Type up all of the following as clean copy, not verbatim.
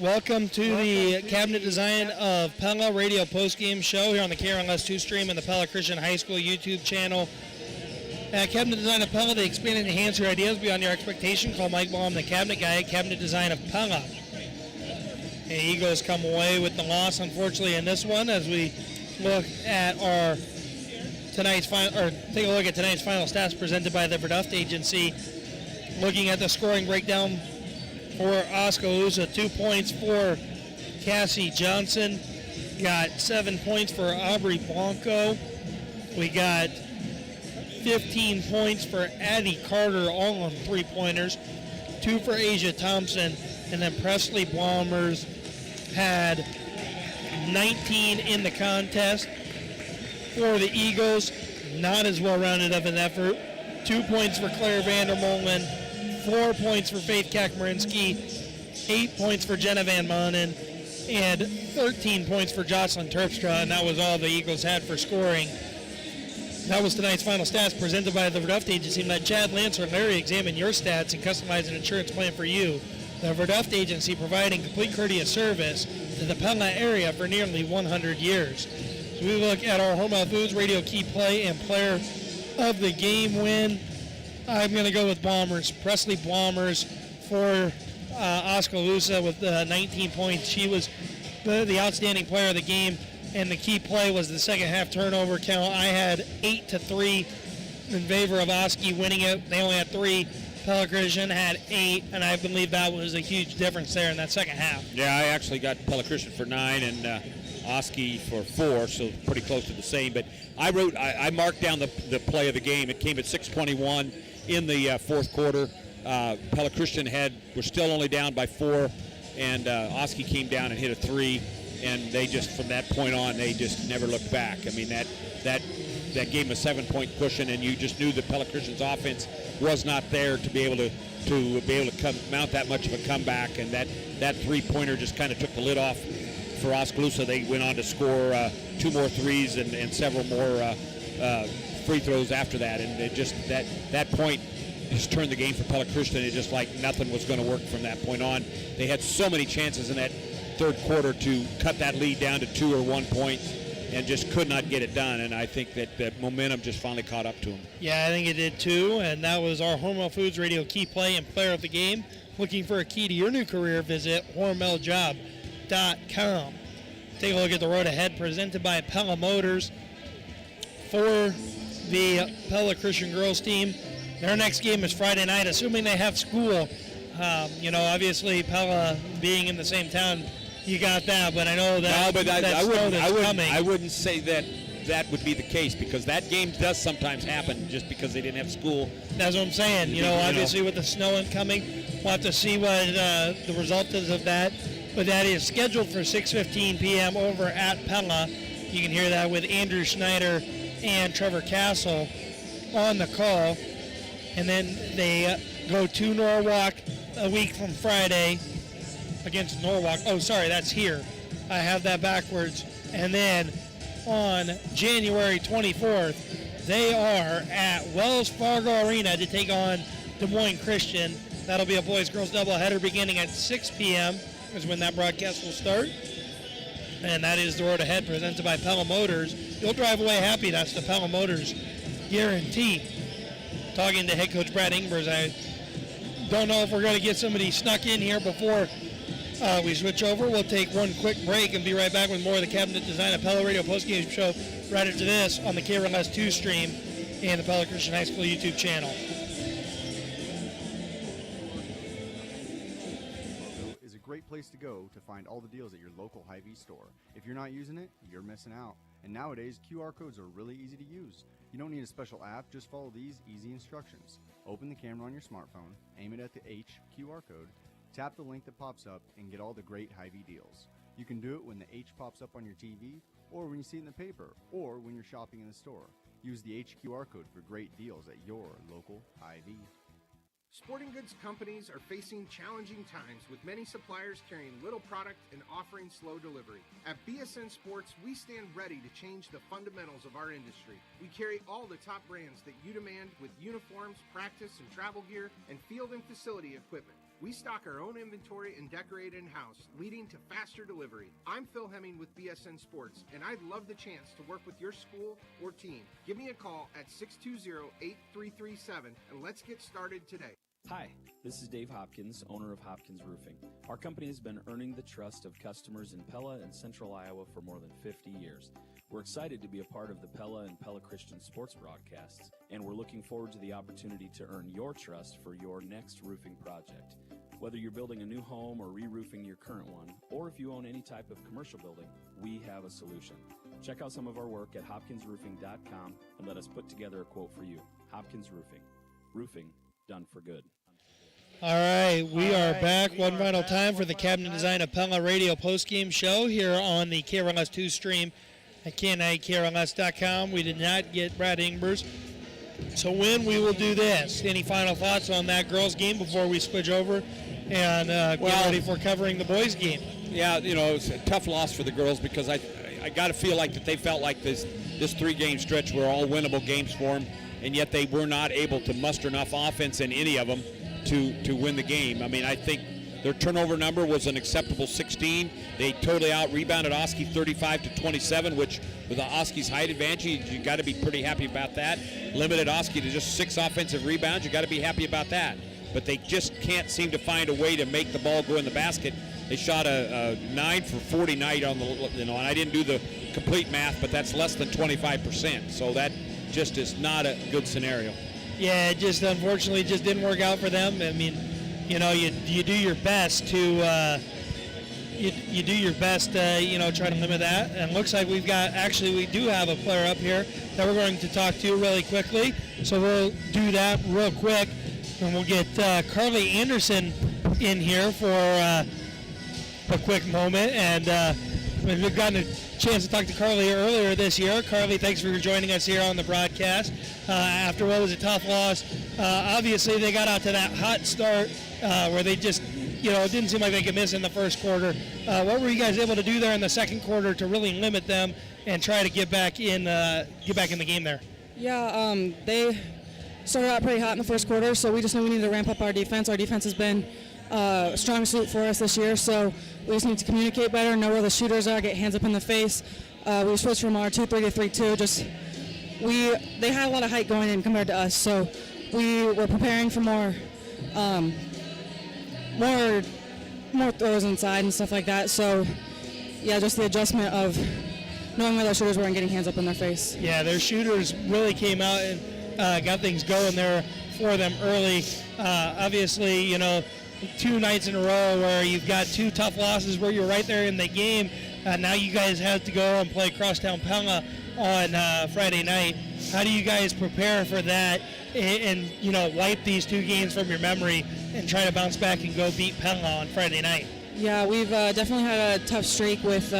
Welcome to the Cabinet Design of Pella radio postgame show here on the KRLS2 stream and the Pella Christian High School YouTube channel. At Cabinet Design of Pella, they expand and enhance your ideas beyond your expectation. Call Mike Baum, the Cabinet Guy, at Cabinet Design of Pella. The Eagles come away with the loss, unfortunately, in this one. As we look at take a look at tonight's final stats presented by the Verduft Agency. Looking at the scoring breakdown for Oskaloosa, 2 points for Cassie Johnson. Got 7 points for Aubrey Blanco. We got 15 points for Addie Carter, all on three-pointers. 2 for Asia Thompson. And then Presley Blomers had 19 in the contest. For the Eagles, not as well-rounded of an effort. 2 points for Claire Vandermolen. 4 points for Faith Kakmarinsky, 8 points for Jenna Van Manen, and 13 points for Jocelyn Terpstra, and that was all the Eagles had for scoring. That was tonight's final stats presented by the Verduft Agency. Let Chad, Lance, or Larry examine your stats and customize an insurance plan for you. The Verduft Agency, providing complete courteous service to the Pella area for nearly 100 years. So we look at our Hormel Foods radio key play and player of the game win. I'm going to go with Bombers. Presley Blomers for Oskaloosa with 19 points. She was the outstanding player of the game, and the key play was the second half turnover count. I had 8-3 in favor of Oski winning it. They only had 3. Pella Christian had 8, and I believe that was a huge difference there in that second half. Yeah, I actually got Pella Christian for 9 and Oski for 4, so pretty close to the same. But I marked down the play of the game. It came at 6:21 in the fourth quarter. Pella Christian were still only down by 4, and Oski came down and hit a 3, and they just, from that point on, they just never looked back. I mean, that gave them a 7-point cushion, and you just knew that Pella Christian's offense was not there to be able to mount that much of a comeback, and that three-pointer just kind of took the lid off for Oskaloosa. They went on to score 2 more threes and several more free throws after that, and it just that point just turned the game for Pella Christian. It just like nothing was going to work from that point on. They had so many chances in that third quarter to cut that lead down to 2 or 1 point and just could not get it done, and I think that the momentum just finally caught up to them. Yeah, I think it did too, and that was our Hormel Foods radio key play and player of the game. Looking for a key to your new career, visit hormeljob.com. Take a look at the road ahead presented by Pella Motors. For the Pella Christian girls team, their next game is Friday night, assuming they have school. Obviously Pella being in the same town, you got that, but I know that. No, but I wouldn't say that would be the case, because that game does sometimes happen just because they didn't have school. That's what I'm saying. Obviously with the snow incoming, we'll have to see what the result is of that. But that is scheduled for 6:15 p.m. over at Pella. You can hear that with Andrew Schneider and Trevor Castle on the call. And then they go to Norwalk a week from Friday against Norwalk. Oh, sorry, that's here. I have that backwards. And then on January 24th, they are at Wells Fargo Arena to take on Des Moines Christian. That'll be a boys-girls doubleheader beginning at 6 p.m. is when that broadcast will start. And that is the road ahead presented by Pella Motors. You'll drive away happy. That's the Pella Motors guarantee. Talking to head coach Brad Ingbers, I don't know if we're going to get somebody snuck in here before we switch over. We'll take one quick break and be right back with more of the Cabinet Design of Pella Radio postgame show right after this on the KRLS2 stream and the Pella Christian High School YouTube channel. Is a great place to go to find all the deals at your local Hy-Vee store. If you're not using it, you're missing out. And nowadays, QR codes are really easy to use. You don't need a special app, just follow these easy instructions. Open the camera on your smartphone, aim it at the H QR code, tap the link that pops up, and get all the great Hy-Vee deals. You can do it when the H pops up on your TV, or when you see it in the paper, or when you're shopping in the store. Use the H QR code for great deals at your local Hy-Vee. Sporting goods companies are facing challenging times, with many suppliers carrying little product and offering slow delivery. At BSN Sports, we stand ready to change the fundamentals of our industry. We carry all the top brands that you demand, with uniforms, practice and travel gear, and field and facility equipment. We stock our own inventory and decorate in-house, leading to faster delivery. I'm Phil Hemming with BSN Sports, and I'd love the chance to work with your school or team. Give me a call at 620-8337, and let's get started today. Hi, this is Dave Hopkins, owner of Hopkins Roofing. Our company has been earning the trust of customers in Pella and Central Iowa for more than 50 years. We're excited to be a part of the Pella and Pella Christian sports broadcasts, and we're looking forward to the opportunity to earn your trust for your next roofing project. Whether you're building a new home or re-roofing your current one, or if you own any type of commercial building, we have a solution. Check out some of our work at hopkinsroofing.com and let us put together a quote for you. Hopkins Roofing. Roofing done for good. All right, we are back one final time for the Cabinet Design of Pella radio postgame show here on the KRLS2 stream at KRLS.com. We did not get Brad Ingber's. So when we will do this, any final thoughts on that girls game before we switch over and get ready for covering the boys game? Yeah, you know, it's a tough loss for the girls because I got to feel like that they felt like this 3-game stretch were all winnable games for them, and yet they were not able to muster enough offense in any of them to win the game. I mean, I think their turnover number was an acceptable 16. They totally out-rebounded Oski 35-27, which with the Oski's height advantage, you got to be pretty happy about that. Limited Oski to just 6 offensive rebounds. You got to be happy about that. But they just can't seem to find a way to make the ball go in the basket. They shot a 9 for 40 night on the, and I didn't do the complete math, but that's less than 25%. So that just is not a good scenario. Yeah, it just unfortunately just didn't work out for them. I mean, you know, you do your best to you do your best try to limit that. And it looks like we do have a player up here that we're going to talk to really quickly. So we'll do that real quick, and we'll get Carly Anderson in here for a quick moment. And we've gotten a chance to talk to Carly earlier this year. Carly, thanks for joining us here on the broadcast. After what was a tough loss, obviously they got out to that hot start where they just, it didn't seem like they could miss in the first quarter. What were you guys able to do there in the second quarter to really limit them and try to get back in the game there? Yeah, they started out pretty hot in the first quarter, so we just knew we needed to ramp up our defense. Our defense has been a strong suit for us this year, so we just need to communicate better, know where the shooters are, get hands up in the face. We switched from our 2-3 to 3-2. They had a lot of height going in compared to us, so we were preparing for more throws inside and stuff like that. So, yeah, just the adjustment of knowing where their shooters were and getting hands up in their face. Yeah, their shooters really came out and got things going there for them early. Obviously, 2 nights in a row where you've got 2 tough losses where you're right there in the game. Now you guys have to go and play Crosstown Pella on Friday night. How do you guys prepare for that and wipe these 2 games from your memory and try to bounce back and go beat Pella on Friday night? Yeah, we've definitely had a tough streak with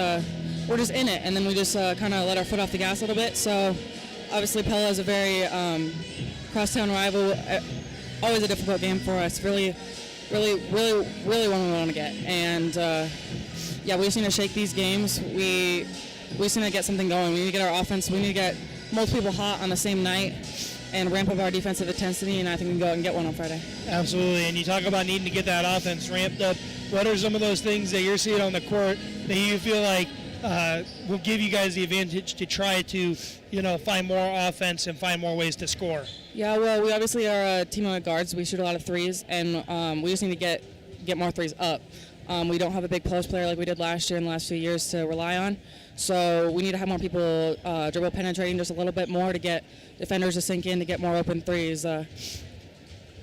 we're just in it, and then we just kind of let our foot off the gas a little bit. So obviously Pella is a very crosstown rival, always a difficult game for us. Really one we want to get. And yeah, we just need to shake these games. We just need to get something going. We need to get our offense. We need to get multiple people hot on the same night and ramp up our defensive intensity, and I think we can go out and get one on Friday. Absolutely, and you talk about needing to get that offense ramped up. What are some of those things that you're seeing on the court that you feel like will give you guys the advantage to try to, find more offense and find more ways to score? Yeah, well, we obviously are a team of guards. We shoot a lot of threes, and we just need to get more threes up. We don't have a big post player like we did last year and the last few years to rely on. So we need to have more people dribble penetrating just a little bit more to get defenders to sink in, to get more open threes. The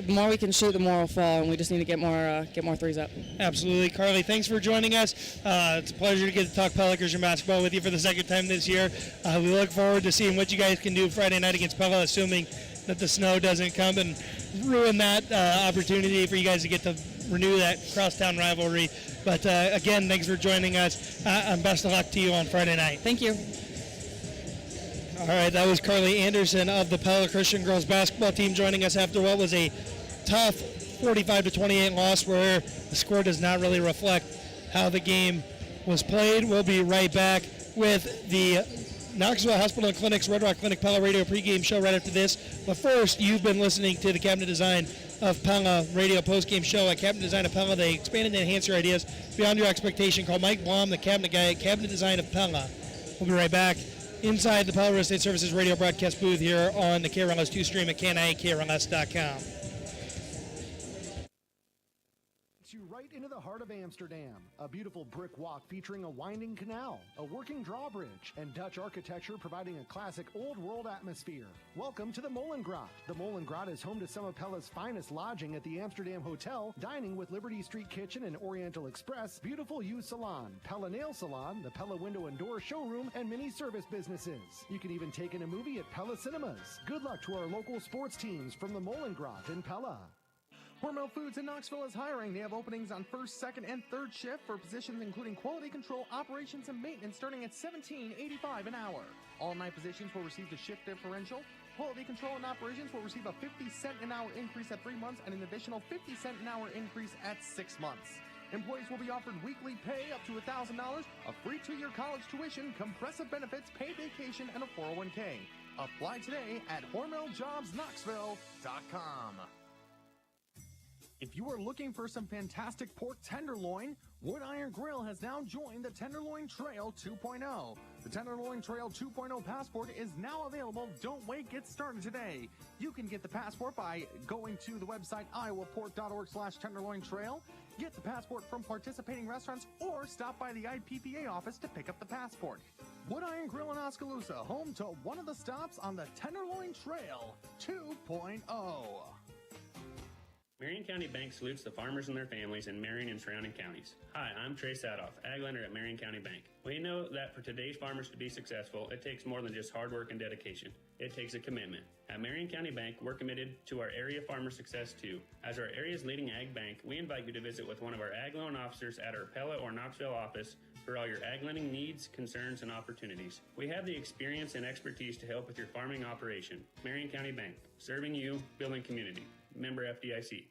more we can shoot, the more we'll fall, and we just need to get more threes up. Absolutely. Carly, thanks for joining us. It's a pleasure to get to talk Pella Christian basketball with you for the second time this year. We look forward to seeing what you guys can do Friday night against Pella, assuming that the snow doesn't come and ruin that opportunity for you guys to get to renew that crosstown rivalry. But again, thanks for joining us, and best of luck to you on Friday night. Thank you. All right, that was Carly Anderson of the Pella Christian girls basketball team joining us after what was a tough 45-28 loss where the score does not really reflect how the game was played. We'll be right back with the Knoxville Hospital and Clinic's Red Rock Clinic Pella Radio pregame show right after this. But first, you've been listening to the Cabinet Design of Pella radio postgame show at Cabinet Design of Pella. They expand and enhance your ideas beyond your expectation. Call Mike Blom, the cabinet guy at Cabinet Design of Pella. We'll be right back inside the Pella Real Estate Services radio broadcast booth here on the KRLS2 stream at KRLS.com. You right into the heart of Amsterdam. A beautiful brick walk featuring a winding canal, a working drawbridge, and Dutch architecture providing a classic old world atmosphere. Welcome to the Molengraat. The Molengraat is home to some of Pella's finest lodging at the Amsterdam Hotel, dining with Liberty Street Kitchen and Oriental Express, beautiful U Salon, Pella Nail Salon, the Pella Window and Door Showroom, and many service businesses. You can even take in a movie at Pella Cinemas. Good luck to our local sports teams from the Molengraat in Pella. Hormel Foods in Knoxville is hiring. They have openings on first, second, and third shift for positions including quality control, operations, and maintenance starting at $17.85 an hour. All 9 positions will receive the shift differential. Quality control and operations will receive a 50-cent an hour increase at 3 months and an additional 50-cent an hour increase at 6 months. Employees will be offered weekly pay up to $1,000, a free 2-year college tuition, compressive benefits, paid vacation, and a 401k. Apply today at HormelJobsKnoxville.com. If you are looking for some fantastic pork tenderloin, Wood Iron Grill has now joined the Tenderloin Trail 2.0. The Tenderloin Trail 2.0 passport is now available. Don't wait, get started today. You can get the passport by going to the website iowapork.org/tenderloin trail. Get the passport from participating restaurants or stop by the IPPA office to pick up the passport. Wood Iron Grill in Oskaloosa, home to one of the stops on the Tenderloin Trail 2.0. Marion County Bank salutes the farmers and their families in Marion and surrounding counties. Hi, I'm Trey Sadoff, ag lender at Marion County Bank. We know that for today's farmers to be successful, it takes more than just hard work and dedication. It takes a commitment. At Marion County Bank, we're committed to our area farmer success too. As our area's leading ag bank, we invite you to visit with one of our ag loan officers at our Pella or Knoxville office for all your ag lending needs, concerns, and opportunities. We have the experience and expertise to help with your farming operation. Marion County Bank, serving you, building community. Member FDIC.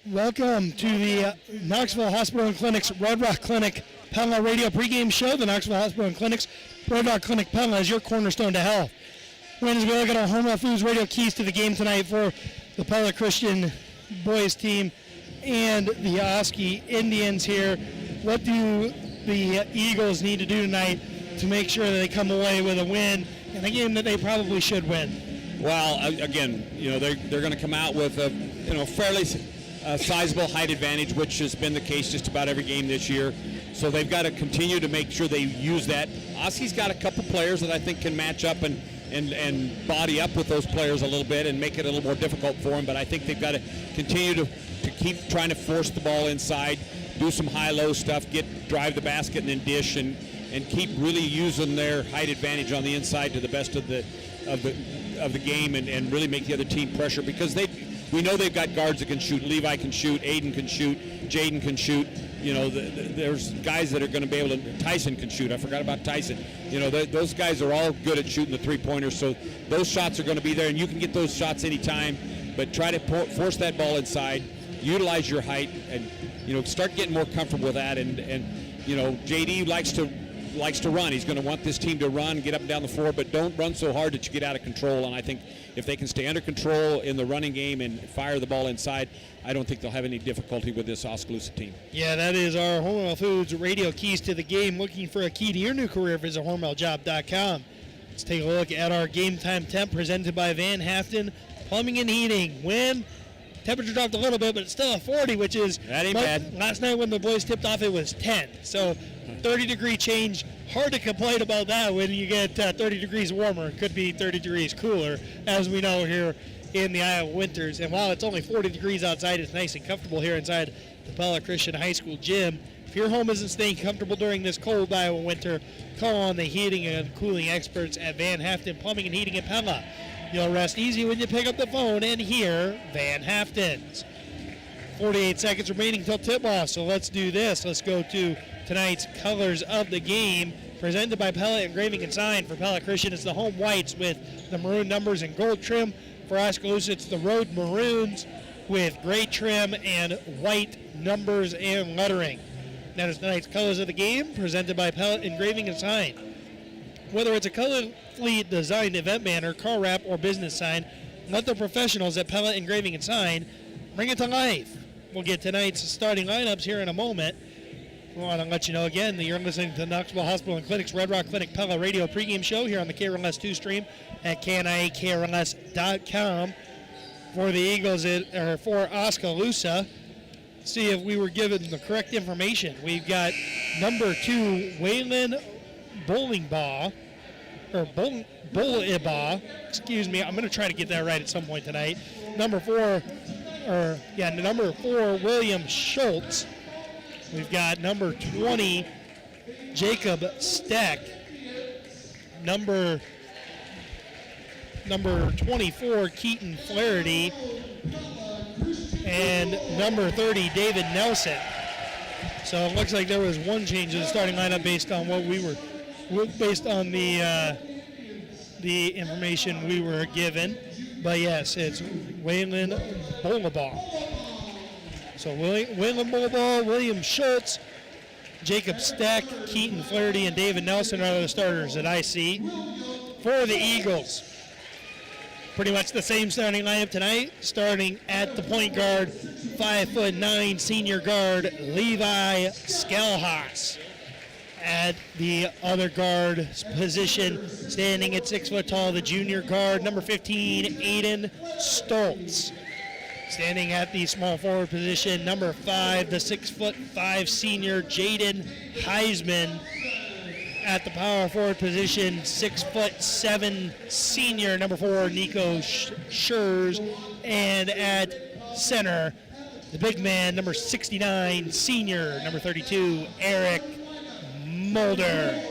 Welcome to the Knoxville Hospital and Clinic's Red Rock Clinic Pella Radio pregame show. The Knoxville Hospital and Clinic's Red Rock Clinic Pella is your cornerstone to health. When we look at our Hormel Foods radio keys to the game tonight for the Pella Christian boys team and the Oski Indians here, what do the Eagles need to do tonight to make sure that they come away with a win and a game that they probably should win? Well, again, they're going to come out with a fairly sizable height advantage, which has been the case just about every game this year. So they've got to continue to make sure they use that. Oski's got a couple players that I think can match up and body up with those players a little bit and make it a little more difficult for them. But I think they've got to continue to keep trying to force the ball inside, do some high-low stuff, drive the basket and then dish, and keep really using their height advantage on the inside to the best of the game and really make the other team pressure, because we know they've got guards that can shoot. Levi can shoot, Aiden can shoot, Jaden can shoot. There's guys that are going to be able to. Tyson can shoot. I forgot about Tyson. Those guys are all good at shooting the three-pointers, so those shots are going to be there, and you can get those shots anytime, but try to force that ball inside, utilize your height, and start getting more comfortable with that. And JD likes to run. He's going to want this team to run, get up and down the floor, but don't run so hard that you get out of control. And I think if they can stay under control in the running game and fire the ball inside, I don't think they'll have any difficulty with this Oskaloosa team. Yeah, that is our Hormel Foods radio keys to the game. Looking for a key to your new career, visit HormelJob.com. Let's take a look at our game time temp presented by Van Haften Plumbing and Heating. Wind, temperature dropped a little bit, but it's still a 40, which is that ain't bad. Last night when the boys tipped off, it was 10. So 30-degree change. Hard to complain about that when you get 30 degrees warmer. It could be 30 degrees cooler, as we know here in the Iowa winters. And while it's only 40 degrees outside, it's nice and comfortable here inside the Pella Christian High School gym. If your home isn't staying comfortable during this cold Iowa winter, call on the heating and cooling experts at Van Haften Plumbing and Heating in Pella. You'll rest easy when you pick up the phone and hear Van Haften's. 48 seconds remaining till tip-off, so let's do this. Let's go to tonight's colors of the game, presented by Pella Engraving and Sign. For Pella Christian, it's the home whites with the maroon numbers and gold trim. For Oskaloosa, it's the road maroons with gray trim and white numbers and lettering. That is tonight's colors of the game, presented by Pella Engraving and Sign. Whether it's a colorfully designed event banner, car wrap, or business sign, let the professionals at Pella Engraving and Sign bring it to life. We'll get tonight's starting lineups here in a moment. We want to let you know again that you're listening to the Knoxville Hospital and Clinic's Red Rock Clinic Pella radio pregame show here on the KRLS2 stream at KNIAKRLS.com. For the Eagles, or for Oskaloosa, see if we were given the correct information. We've got number 2, Waylon Bullingbaugh, or Bullibaugh, excuse me. I'm going to try to get that right at some point tonight. Number 4, William Schultz. We've got number 20, Jacob Steck. Number 24, Keaton Flaherty. And number 30, David Nelson. So it looks like there was one change in the starting lineup based on the information we were given. But yes, it's Waylon Bullingbaugh. So Waylon Bullingbaugh, William Schultz, Jacob Steck, Keaton Flaherty, and David Nelson are the starters that I see. For the Eagles, pretty much the same starting lineup tonight. Starting at the point guard, 5'9" senior guard Levi Skelhaas. At the other guard position, standing at 6 foot tall, the junior guard, number 15, Aiden Stoltz. Standing at the small forward position, number 5, the 6'5" senior Jaden Heisman. At the power forward position, 6'7" senior, number 4, Nico Schurz. And at center, the big man, number 69, senior, number 32, Eric Mulder.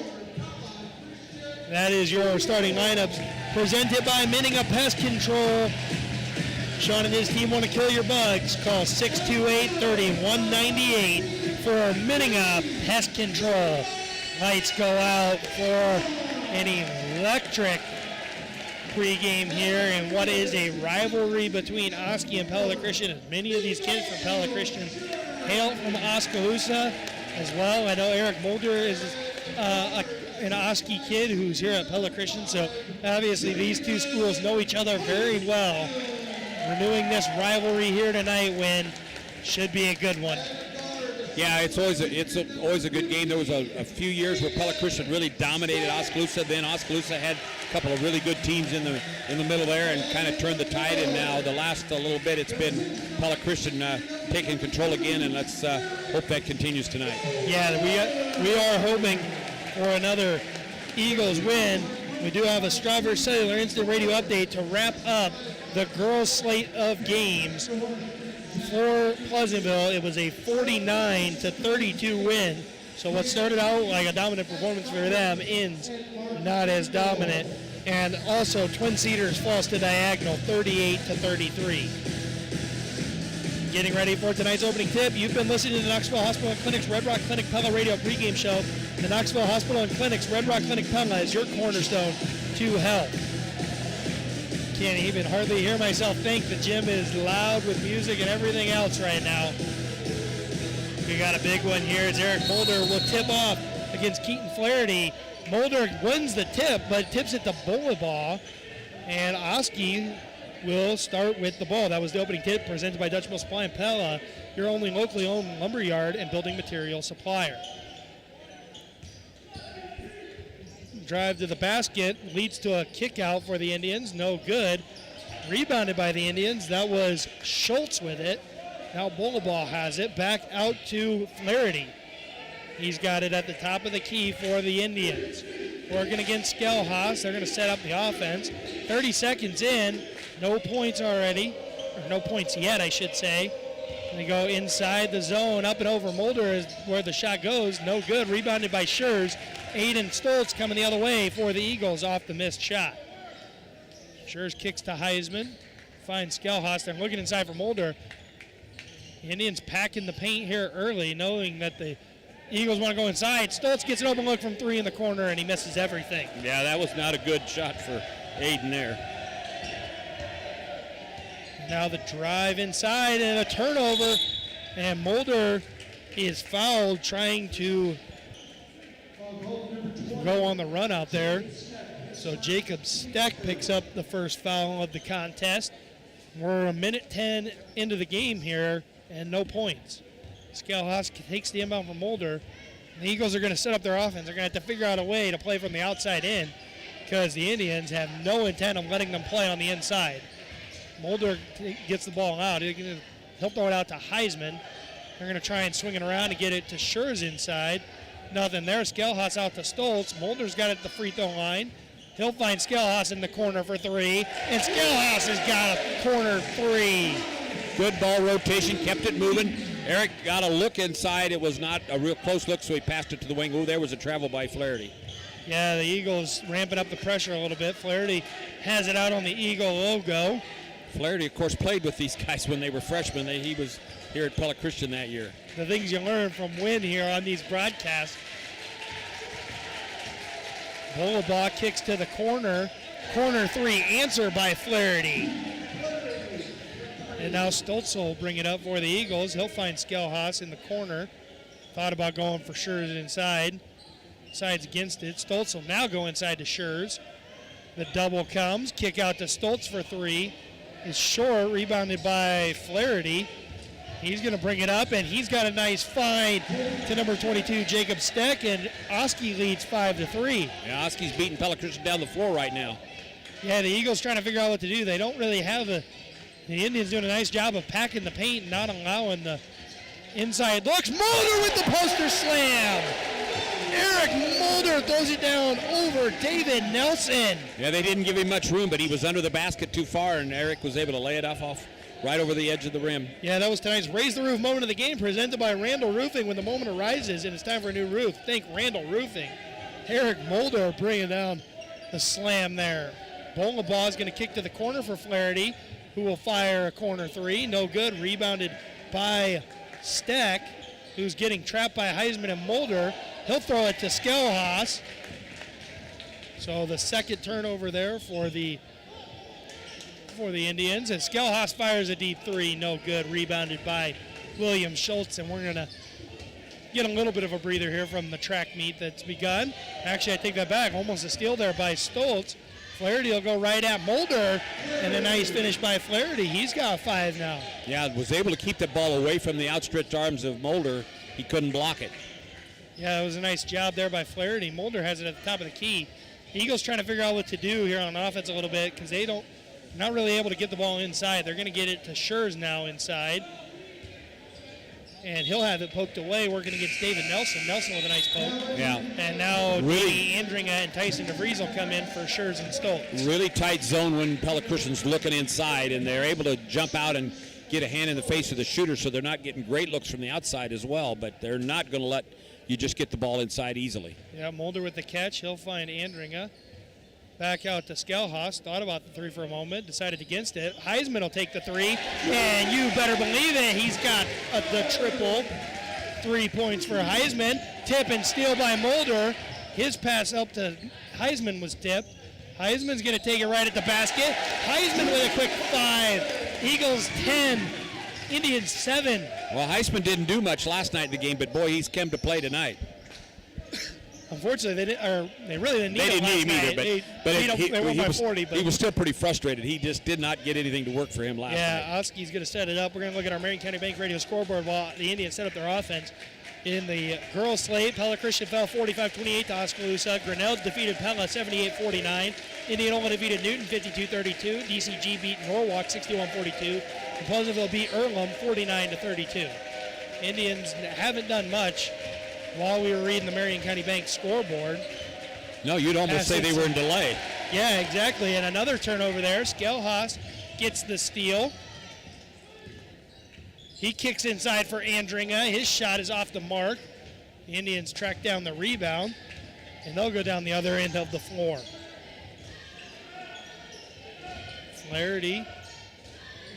That is your starting lineups presented by Minninga Pest Control. Sean and his team want to kill your bugs. Call 628-3198 for Minninga Pest Control. Lights go out for an electric pregame here in what is a rivalry between Oski and Pella Christian. As many of these kids from Pella Christian hail from Oskaloosa as well. I know Eric Mulder is an Oski kid who's here at Pella Christian, so obviously these two schools know each other very well. Renewing this rivalry here tonight when should be a good one. Yeah, it's always a good game. There was a few years where Pella Christian really dominated Oskaloosa. Then Oskaloosa had a couple of really good teams in the middle there and kind of turned the tide. And now the last little bit, it's been Pella Christian taking control again. And let's hope that continues tonight. Yeah, we are hoping for another Eagles win. We do have a Strawberry Cellular Instant Radio update to wrap up the girls' slate of games. For Pleasantville, it was a 49-32 win. So what started out like a dominant performance for them ends not as dominant. And also, Twin Cedars falls to Diagonal 38-33. Getting ready for tonight's opening tip. You've been listening to the Knoxville Hospital and Clinic's Red Rock Clinic Pella Radio pregame show. The Knoxville Hospital and Clinic's Red Rock Clinic Pella is your cornerstone to health. Can't even hardly hear myself think. The gym is loud with music and everything else right now. We got a big one here as Eric Mulder will tip off against Keaton Flaherty. Mulder wins the tip, but tips it to Bullingbaugh. And Oski will start with the ball. That was the opening tip presented by Dutch Mill Supply and Pella, your only locally owned lumberyard and building material supplier. Drive to the basket leads to a kick out for the Indians. No good. Rebounded by the Indians. That was Schultz with it. Now Bullingbaugh has it. Back out to Flaherty. He's got it at the top of the key for the Indians. Working against Skelhaas. They're going to set up the offense. 30 seconds in. No points already. Or no points yet, I should say. They go inside the zone. Up and over Mulder is where the shot goes. No good. Rebounded by Schurz. Aiden Stoltz coming the other way for the Eagles off the missed shot. Schurz kicks to Heisman. Finds Skelhaas. They're looking inside for Mulder. The Indians packing the paint here early, knowing that the Eagles want to go inside. Stoltz gets an open look from 3 in the corner, and he misses everything. Yeah, that was not a good shot for Aiden there. Now the drive inside and a turnover, and Mulder is fouled trying to go on the run out there. So Jacob Steck picks up the first foul of the contest. We're a minute 10 into the game here and no points. Skelhaus takes the inbound from Mulder. The Eagles are going to set up their offense. They're going to have to figure out a way to play from the outside in because the Indians have no intent of letting them play on the inside. Mulder gets the ball out. He'll throw it out to Heisman. They're going to try and swing it around to get it to Schurz inside. Nothing there. Skelhaus out to Stoltz. Mulder's got it at the free throw line. He'll find Skelhaus in the corner for three. And Skelhaus has got a corner three. Good ball rotation, kept it moving. Eric got a look inside. It was not a real close look, so he passed it to the wing. Ooh, there was a travel by Flaherty. Yeah, the Eagles ramping up the pressure a little bit. Flaherty has it out on the Eagle logo. Flaherty, of course, played with these guys when they were freshmen. He was here at Pella Christian that year. The things you learn from Wynn here on these broadcasts. Bolabaugh kicks to the corner. Corner three, answer by Flaherty. And now Stoltz will bring it up for the Eagles. He'll find Skelhaus in the corner. Thought about going for Schurz inside. Sides against it. Stoltz will now go inside to Schurz. The double comes. Kick out to Stoltz for three. Is short, rebounded by Flaherty. He's going to bring it up, and he's got a nice find to number 22, Jacob Steck, and Oski leads 5-3. Yeah, Oski's beating Pella Christian down the floor right now. Yeah, the Eagles trying to figure out what to do. They don't really have the Indians doing a nice job of packing the paint and not allowing the inside looks. Mulder with the poster slam. Eric Mulder throws it down over David Nelson. Yeah, they didn't give him much room, but he was under the basket too far, and Eric was able to lay it off right over the edge of the rim. Yeah, that was tonight's Raise the Roof moment of the game, presented by Randall Roofing. When the moment arises and it's time for a new roof, think Randall Roofing. Eric Mulder bringing down the slam there. Bolabaugh is going to kick to the corner for Flaherty, who will fire a corner three. No good. Rebounded by Steck, who's getting trapped by Heisman and Mulder. He'll throw it to Skelhaus. So the second turnover there for the Indians. And Skelhaus fires a deep three. No good. Rebounded by William Schultz. And we're going to get a little bit of a breather here from the track meet that's begun. Actually, I take that back. Almost a steal there by Stoltz. Flaherty will go right at Mulder, and a nice finish by Flaherty. He's got 5 now. Yeah, was able to keep the ball away from the outstretched arms of Mulder. He couldn't block it. Yeah, it was a nice job there by Flaherty. Mulder has it at the top of the key. Eagles trying to figure out what to do here on offense a little bit because not really able to get the ball inside. They're going to get it to Schurz now inside. And he'll have it poked away, working against David Nelson. Nelson with a nice poke. Yeah. And now really, Andringa and Tyson DeVries will come in for Schurz and Stoltz. Really tight zone when Pella Christian's looking inside, and they're able to jump out and get a hand in the face of the shooter, so they're not getting great looks from the outside as well, but they're not going to let you just get the ball inside easily. Yeah, Mulder with the catch. He'll find Andringa. Back out to Skelhaus. Thought about the three for a moment. Decided against it. Heisman will take the three. And you better believe it. He's got the triple. 3 points for Heisman. Tip and steal by Mulder. His pass up to Heisman was tipped. Heisman's going to take it right at the basket. Heisman with a quick 5. Eagles 10. Indians 7. Well, Heisman didn't do much last night in the game, but boy, he's come to play tonight. Unfortunately, they really didn't need him either. They won by 40. But he was still pretty frustrated. He just did not get anything to work for him last night. Yeah, Oski's going to set it up. We're going to look at our Marion County Bank Radio scoreboard while the Indians set up their offense. In the girls' slate, Pella Christian fell 45-28 to Oskaloosa. Grinnell defeated Pella 78-49. Indianola defeated Newton 52-32. DCG beat Norwalk 61-42. And Pleasantville beat Earlham 49-32. Indians haven't done much while we were reading the Marion County Bank scoreboard. No, you'd almost say they were in delay. Yeah, exactly. And another turnover there. Skelhaus gets the steal. He kicks inside for Andringa. His shot is off the mark. The Indians track down the rebound, and they'll go down the other end of the floor. Flaherty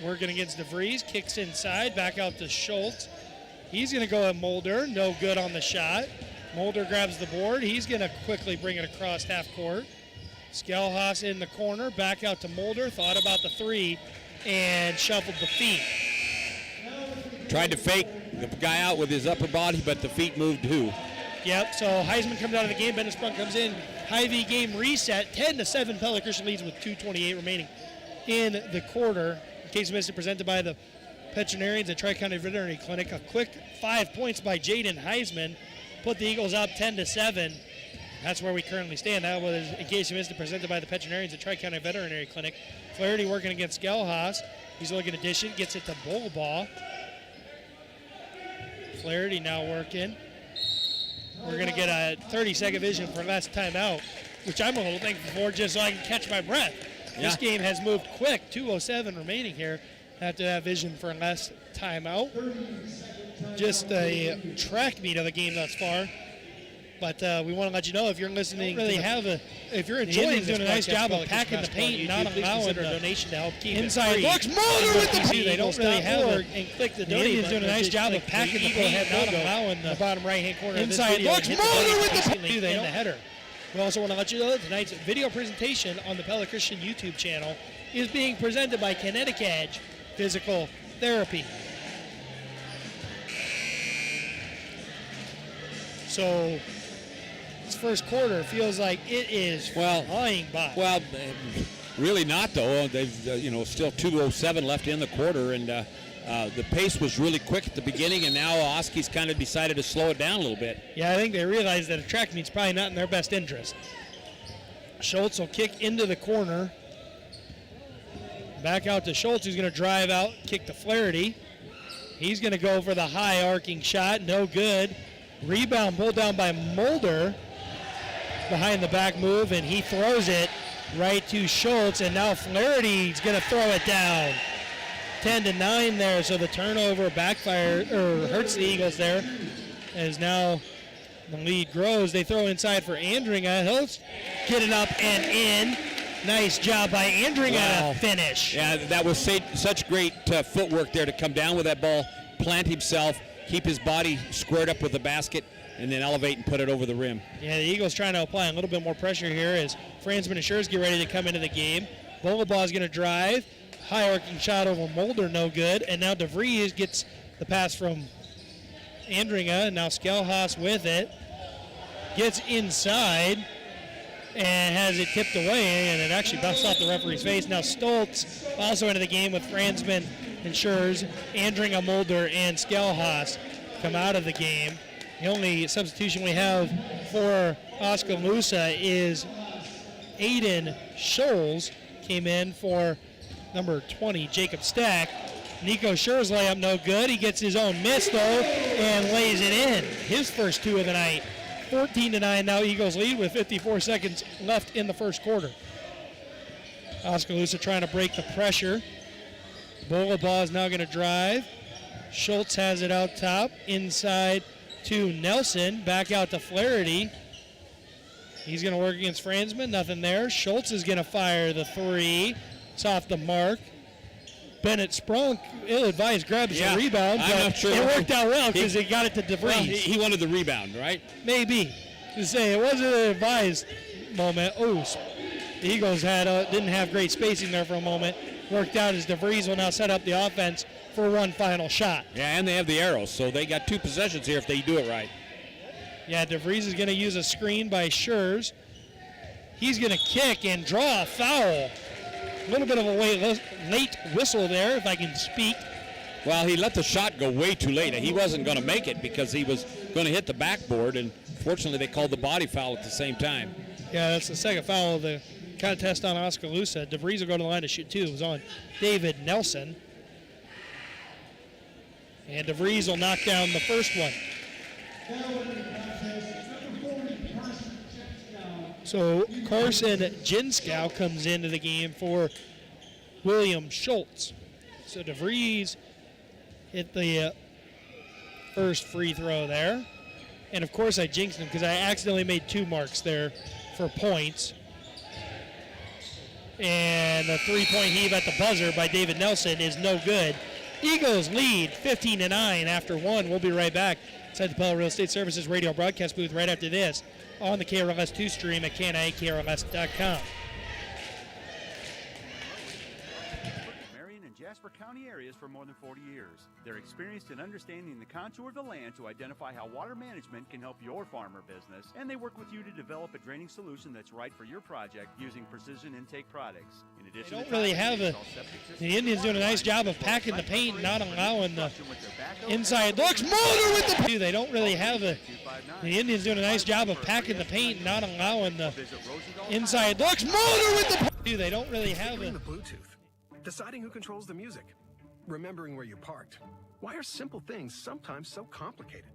working against DeVries. Kicks inside, back out to Schultz. He's going to go at Mulder. No good on the shot. Mulder grabs the board. He's going to quickly bring it across half court. Skelhaus in the corner. Back out to Mulder. Thought about the three and shuffled the feet. Tried to fake the guy out with his upper body, but the feet moved too. Yep, so Heisman comes out of the game, Bennett Sprunk comes in, Hy-Vee game reset, 10-7, Pella Christian leads with 2:28 remaining in the quarter. In case you missed it, presented by the veterinarians at Tri-County Veterinary Clinic. A quick 5 points by Jaden Heisman put the Eagles up 10-7. That's where we currently stand. That was, in case you missed it, presented by the veterinarians at Tri-County Veterinary Clinic. Flaherty working against Gelhaas. He's looking to dish it, gets it to Bullball. Flaherty now working. We're going to get a 30-second vision for last timeout, which I'm a little thankful for just so I can catch my breath. Yeah. This game has moved quick. 2:07 remaining here after that vision for last timeout. Just a track meet of the game thus far. But we want to let you know, if you're listening, if you're enjoying doing a nice job of packing the paint, not allowing a donation to help keep inside looks Mulder with the they don't really have and click the donate button. Doing a nice job of packing the paint, not allowing the bottom right hand corner inside looks Mulder with the in the header. We also want to let you know that tonight's video presentation on the Pella Christian YouTube channel is being presented by Kinetic Edge Physical Therapy. So this first quarter feels like it is flying by. Well, really not though. They've still 2:07 left in the quarter, and the pace was really quick at the beginning, and now Oski's kind of decided to slow it down a little bit. Yeah, I think they realize that a track meet's probably not in their best interest. Schultz will kick into the corner. Back out to Schultz, who's going to drive out, kick to Flaherty. He's going to go for the high arcing shot, no good. Rebound pulled down by Mulder. Behind the back move, and he throws it right to Schultz, and now Flaherty's going to throw it down. 10-9 there, so the turnover hurts the Eagles there, as now the lead grows. They throw inside for Andringa. He'll get it up and in. Nice job by Andringa to finish. Yeah, that was such great footwork there to come down with that ball, plant himself, keep his body squared up with the basket, and then elevate and put it over the rim. Yeah, the Eagles trying to apply a little bit more pressure here as Franzman and Schurz get ready to come into the game. Bullaball is going to drive. High arcing shot over Mulder, no good. And now DeVries gets the pass from Andringa. Now Skelhaas with it. Gets inside and has it tipped away, and it actually bounced off the referee's face. Now Stoltz also into the game with Franzman and Schurz. Andringa, Mulder, and Skelhaas come out of the game. The only substitution we have for Oskaloosa is Aiden Scholes came in for number 20, Jacob Stack. Nico Schurz layup no good. He gets his own miss, though, and lays it in. His first two of the night. 14-9 now Eagles lead with 54 seconds left in the first quarter. Oskaloosa trying to break the pressure. Bullaball is now going to drive. Schultz has it out top, inside to Nelson, back out to Flaherty. He's going to work against Franzman, nothing there. Schultz is going to fire the three. It's off the mark. Bennett Sprunk, ill-advised, grabs the rebound, but it worked out well because he got it to DeVries. Well, he wanted the rebound, right? Maybe. To say it wasn't an advised moment. Oh, the Eagles didn't have great spacing there for a moment. Worked out as DeVries will now set up the offense for one final shot. Yeah, and they have the arrows, so they got two possessions here if they do it right. Yeah, DeVries is going to use a screen by Schurz. He's going to kick and draw a foul. A little bit of a late whistle there, if I can speak. Well, he let the shot go way too late. He wasn't going to make it because he was going to hit the backboard, and fortunately they called the body foul at the same time. Yeah, that's the second foul of the contest on Oskaloosa. DeVries will go to the line to shoot two. It was on David Nelson. And DeVries will knock down the first one. So Carson Jinskow comes into the game for William Schultz. So DeVries hit the first free throw there. And of course I jinxed him because I accidentally made two marks there for points. And the three-point heave at the buzzer by David Nelson is no good. Eagles lead 15-9 after one. We'll be right back inside the Pella Real Estate Services radio broadcast booth right after this on the KRLS2 stream at KNIKRLS.com. Marion and Jasper county areas for more than 40 years. They're experienced in understanding the contour of the land to identify how water management can help your farm or business, and they work with you to develop a draining solution that's right for your project using precision intake products. In addition, They don't really have the Indians doing a nice job of packing the paint and not allowing the inside looks. Mulder with the. They don't really have the Indians doing a nice job of packing the paint and not allowing the inside looks. Mulder with the. They don't really have the Bluetooth. Deciding who controls the music. Remembering where you parked. Why are simple things sometimes so complicated?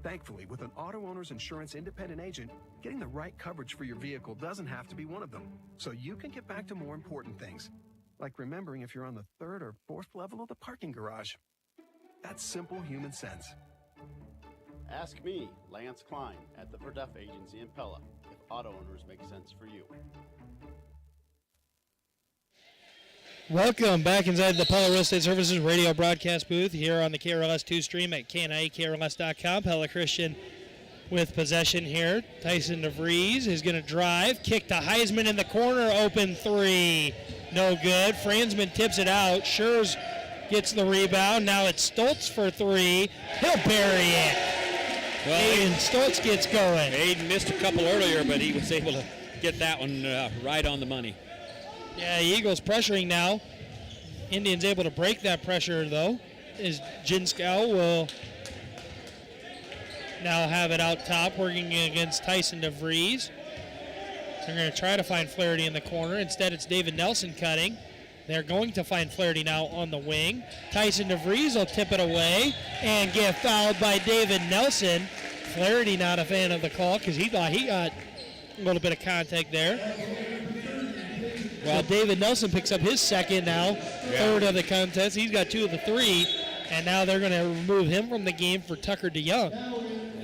Thankfully, with an auto owner's insurance independent agent, getting the right coverage for your vehicle doesn't have to be one of them. So you can get back to more important things, like remembering if you're on the 3rd or 4th level of the parking garage. That's simple human sense. Ask me, Lance Klein, at the Verduff Agency in Pella, if auto owners make sense for you. Welcome back inside the Pella Real Estate Services radio broadcast booth here on the KRLS 2 stream at KNIKRLS.com. Pella Christian with possession here. Tyson DeVries is going to drive. Kick to Heisman in the corner. Open three. No good. Franzman tips it out. Schurz gets the rebound. Now it's Stoltz for three. He'll bury it. Well, Aiden Stoltz gets going. Aiden missed a couple earlier, but he was able to get that one right on the money. Yeah, Eagles pressuring now. Indians able to break that pressure, though, as Jinskow will now have it out top, working against Tyson DeVries. They're going to try to find Flaherty in the corner. Instead, it's David Nelson cutting. They're going to find Flaherty now on the wing. Tyson DeVries will tip it away and get fouled by David Nelson. Flaherty not a fan of the call because he thought he got a little bit of contact there. Well, David Nelson picks up his second now, third of the contest. He's got 2 of the 3, and now they're going to remove him from the game for Tucker DeYoung.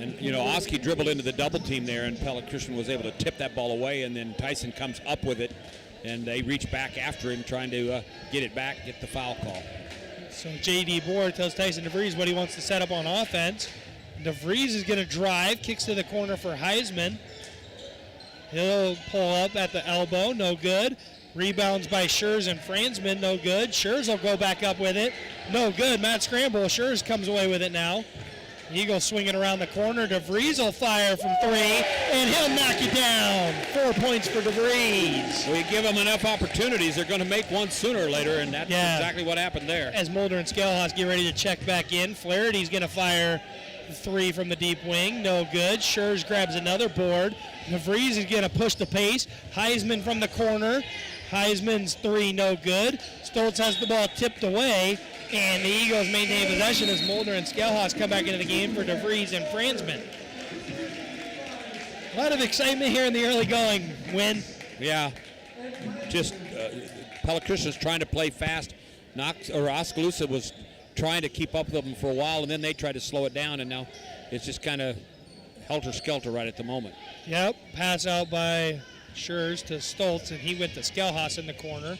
And, you know, Oski dribbled into the double team there, and Pella Christian was able to tip that ball away, and then Tyson comes up with it, and they reach back after him, trying to get it back, get the foul call. So J.D. Bohr tells Tyson DeVries what he wants to set up on offense. DeVries is going to drive, kicks to the corner for Heisman. He'll pull up at the elbow, no good. Rebounds by Schurz and Franzman, no good. Schurz will go back up with it, no good. Matt Scramble, Schurz comes away with it now. Eagles swinging around the corner. DeVries will fire from 3, and he'll knock it down. 4 points for DeVries. We give them enough opportunities, they're going to make one sooner or later, and that's exactly what happened there. As Mulder and Scalehouse get ready to check back in, Flaherty's going to fire 3 from the deep wing, no good. Schurz grabs another board. DeVries is going to push the pace. Heisman from the corner. Heisman's 3, no good. Stoltz has the ball tipped away, and the Eagles maintain possession as Mulder and Scalehouse come back into the game for DeVries and Franzman. A lot of excitement here in the early going. Win. Yeah, just Pella Christian's trying to play fast. Oskaloosa was trying to keep up with them for a while, and then they tried to slow it down, and now it's just kind of helter-skelter right at the moment. Yep, pass out by Schurz to Stoltz, and he went to Scalehouse in the corner.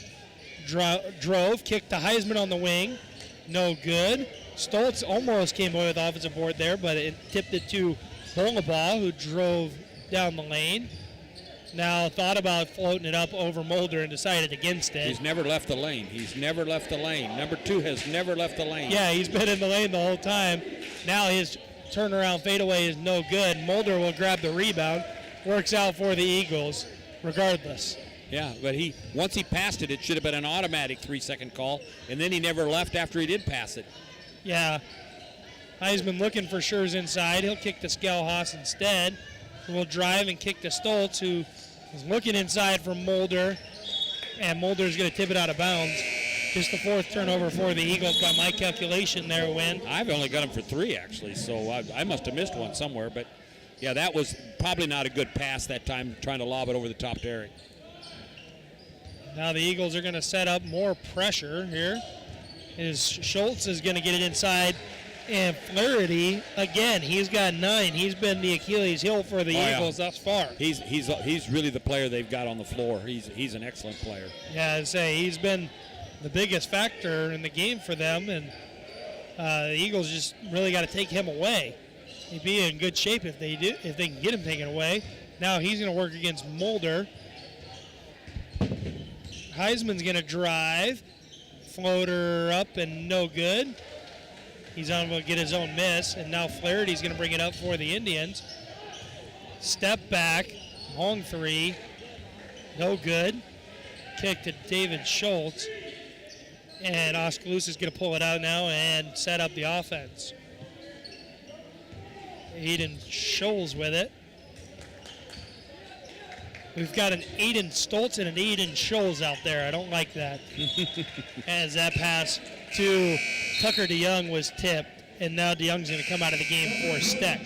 Drove, kicked to Heisman on the wing, no good. Stoltz almost came away with the offensive board there, but it tipped it to Bolabaugh, who drove down the lane. Now thought about floating it up over Mulder and decided against it. He's never left the lane. He's never left the lane. Number 2 has never left the lane. Yeah, he's been in the lane the whole time. Now his turnaround fadeaway is no good. Mulder will grab the rebound. Works out for the Eagles regardless. Yeah, but once he passed it, it should have been an automatic 3-second call, and then he never left after he did pass it. Yeah. Heisman looking for Schurz inside. He'll kick to Scalehouse instead. Will drive and kick to Stoltz, who is looking inside for Mulder, and Mulder's going to tip it out of bounds. Just the 4th turnover for the Eagles by my calculation there, Win. I've only got him for 3, actually, so I must have missed one somewhere. But, yeah, that was probably not a good pass that time, trying to lob it over the top to Eric. Now the Eagles are going to set up more pressure here. Schultz is going to get it inside. And Flaherty, again, he's got 9. He's been the Achilles heel for the Eagles thus far. He's really the player they've got on the floor. He's an excellent player. Yeah, I'd say he's been the biggest factor in the game for them, and the Eagles just really got to take him away. He'd be in good shape if they can get him taken away. Now he's going to work against Mulder. Heisman's going to drive. floater up and no good. He's unable to get his own miss, and now Flaherty's going to bring it up for the Indians. Step back, long three, no good. Kick to David Schultz, and Oskaloosa is going to pull it out now and set up the offense. Aiden Scholes with it. We've got an Aiden Stoltz and an Aiden Scholes out there. I don't like that. As that pass to Tucker DeYoung was tipped, and now DeYoung's going to come out of the game for Steck.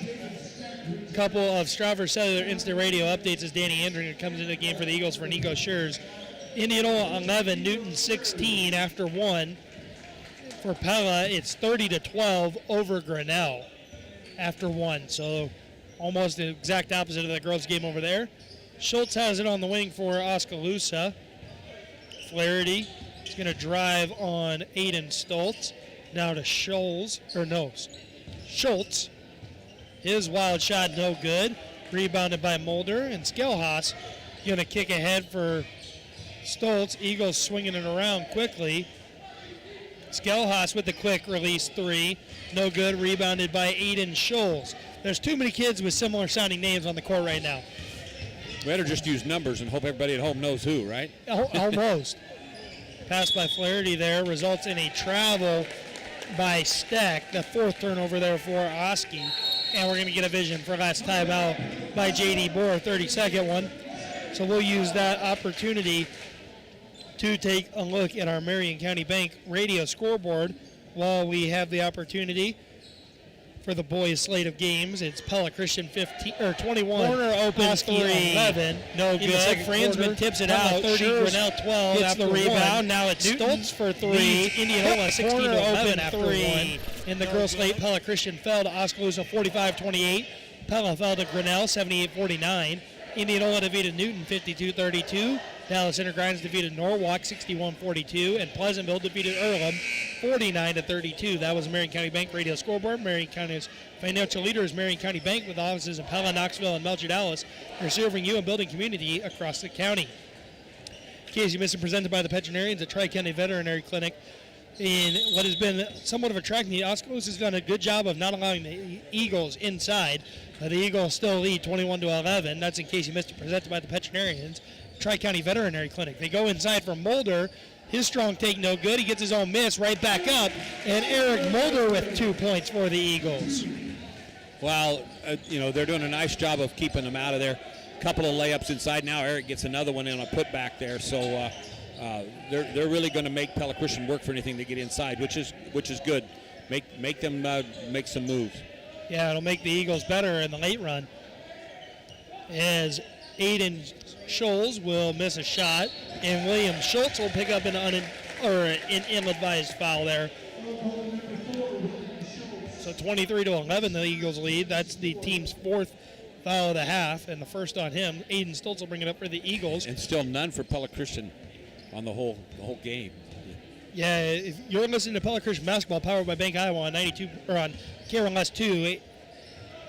A couple of Strouver Cellular Instant Radio updates as Danny Andringer comes into the game for the Eagles for Nico Schurz. Indianola 11, Newton 16 after one. For Pella, it's 30-12 over Grinnell after one. So almost the exact opposite of the girls' game over there. Schultz has it on the wing for Oskaloosa. Flaherty is going to drive on Aiden Stoltz. Now to Schultz. His wild shot no good. Rebounded by Mulder. And Skelhaus going to kick ahead for Stoltz. Eagles swinging it around quickly. Skelhaus with the quick release three. No good. Rebounded by Aiden Schultz. There's too many kids with similar sounding names on the court right now. Better just use numbers and hope everybody at home knows who, right? Almost. Pass by Flaherty there results in a travel by Steck. The fourth turnover there for Oski. And we're going to get a vision for last timeout by J.D. Boer, 32nd one. So we'll use that opportunity to take a look at our Marion County Bank radio scoreboard while we have the opportunity for the boys' slate of games. It's Pella Christian 21. Corner open 3. 11. No good. Franzman tips it out. 30. Grinnell 12. Gets the rebound. Now it's Stoltz for 3. Indianola 16-11 after 3. In the girls' slate, Pella Christian fell to Oskaloosa 45-28. Pella fell to Grinnell 78-49. Indianola defeated Newton 52-32. Dallas Intergrinds defeated Norwalk 61-42, and Pleasantville defeated Earlham 49-32. That was Marion County Bank radio scoreboard. Marion County's financial leader is Marion County Bank, with offices in Pella, Knoxville, and Melcher Dallas. They're serving you and building community across the county. Casey Missing presented by the veterinarians at Tri-County Veterinary Clinic. In what has been somewhat of a track meet, Oskaloosa has done a good job of not allowing the Eagles inside. The Eagles still lead 21-11. That's in case you missed it, presented by the veterinarians. Tri-County Veterinary Clinic. They go inside for Mulder. His strong take no good. He gets his own miss right back up. And Eric Mulder with 2 points for the Eagles. Well, they're doing a nice job of keeping them out of there. Couple of layups inside. Now Eric gets another one in a putback there. So they're really going to make Pella Christian work for anything to get inside, which is good. Make them make some moves. Yeah, it'll make the Eagles better in the late run. As Aiden Scholes will miss a shot, and William Schultz will pick up an ill-advised foul there. So 23-11, the Eagles lead. That's the team's fourth foul of the half, and the first on him. Aiden Stoltz will bring it up for the Eagles. And still none for Pella Christian on the whole game. Yeah, if you're listening to Pella Christian basketball, powered by Bank Iowa on 92 or on KRLS 2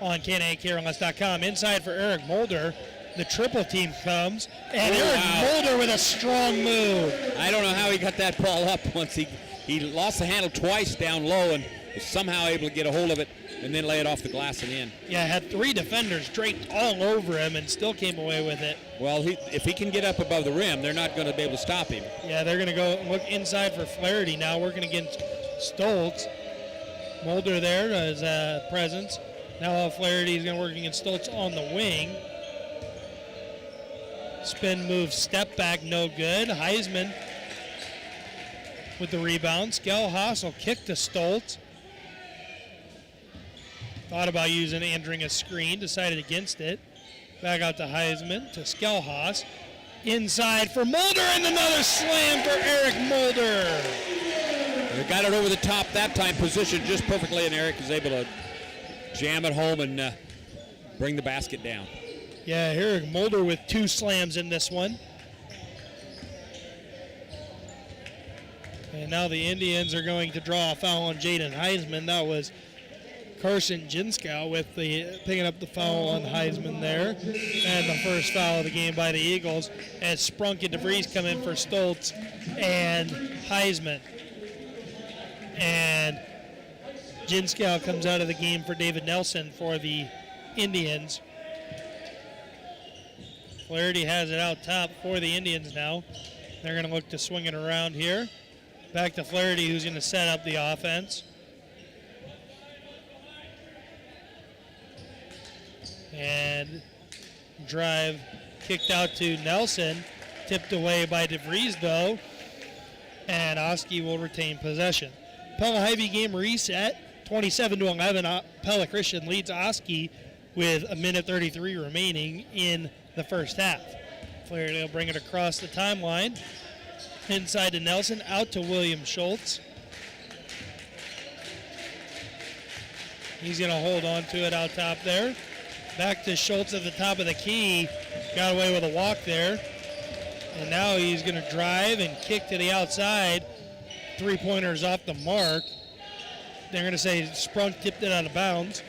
on KRLS.com. Inside for Eric Mulder. The triple team comes, and Eric Mulder with a strong move. I don't know how he got that ball up once he lost the handle twice down low and was somehow able to get a hold of it and then lay it off the glass and in. Yeah, had 3 defenders draped all over him and still came away with it. Well, if he can get up above the rim, they're not going to be able to stop him. Yeah, they're going to go look inside for Flaherty now, working against Stoltz. Mulder there as presence. Now Flaherty is going to work against Stoltz on the wing. Spin move, step back, no good. Heisman with the rebound. Skelhaus will kick to Stoltz. Thought about using Andringa's screen, decided against it. Back out to Heisman, to Skelhaus. Inside for Mulder, and another slam for Eric Mulder. They got it over the top that time, positioned just perfectly, and Eric is able to jam it home and bring the basket down. Yeah, Eric Mulder with 2 slams in this one. And now the Indians are going to draw a foul on Jaden Heisman. That was Carson Jinskow with picking up the foul on Heisman there. And the first foul of the game by the Eagles as Sprunk and DeVries come in for Stoltz and Heisman. And Jinskow comes out of the game for David Nelson for the Indians. Flaherty has it out top for the Indians now. They're going to look to swing it around here. Back to Flaherty, who's going to set up the offense. And drive kicked out to Nelson. Tipped away by DeVries, though. And Oski will retain possession. Pella Hy-Vee game reset. 27-11. Pella Christian leads Oski with a minute 33 remaining in the first half. Flaherty will bring it across the timeline. Inside to Nelson, out to William Schultz. He's going to hold on to it out top there. Back to Schultz at the top of the key. Got away with a walk there. And now he's going to drive and kick to the outside. Three-pointers off the mark. They're going to say Sprunk tipped it out of bounds.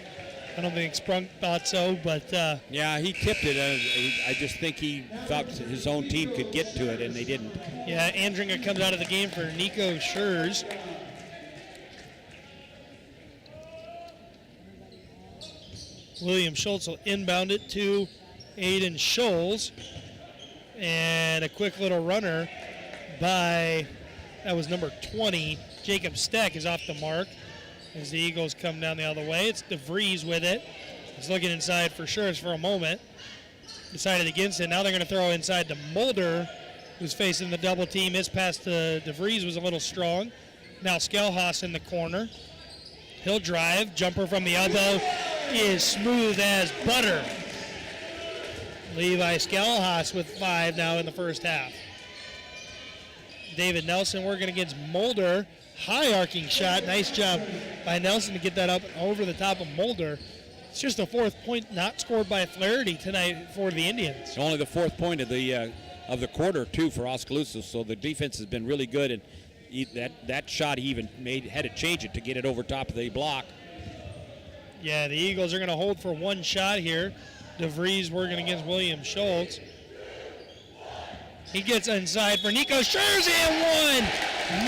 I don't think Sprunk thought so, but... yeah, he tipped it. I just think he thought his own team could get to it, and they didn't. Yeah, Andringer comes out of the game for Nico Schurz. William Schultz will inbound it to Aiden Scholes. And a quick little runner by, that was number 20, Jacob Steck is off the mark as the Eagles come down the other way. It's DeVries with it. He's looking inside for Schurz for a moment. Decided against it. Now they're going to throw inside to Mulder, who's facing the double team. His pass to DeVries was a little strong. Now Skelhaus in the corner. He'll drive. Jumper from the elbow is smooth as butter. Levi Skelhaus with 5 now in the first half. David Nelson working against Mulder. High arcing shot. Nice job by Nelson to get that up over the top of Mulder. It's just the 4th point not scored by Flaherty tonight for the Indians. Only the 4th point of the quarter, too, for Oskaloosa. So the defense has been really good, and that shot he even had to change it to get it over top of the block. Yeah, the Eagles are going to hold for one shot here. DeVries working against William Schultz. He gets inside for Nico Schurz and one.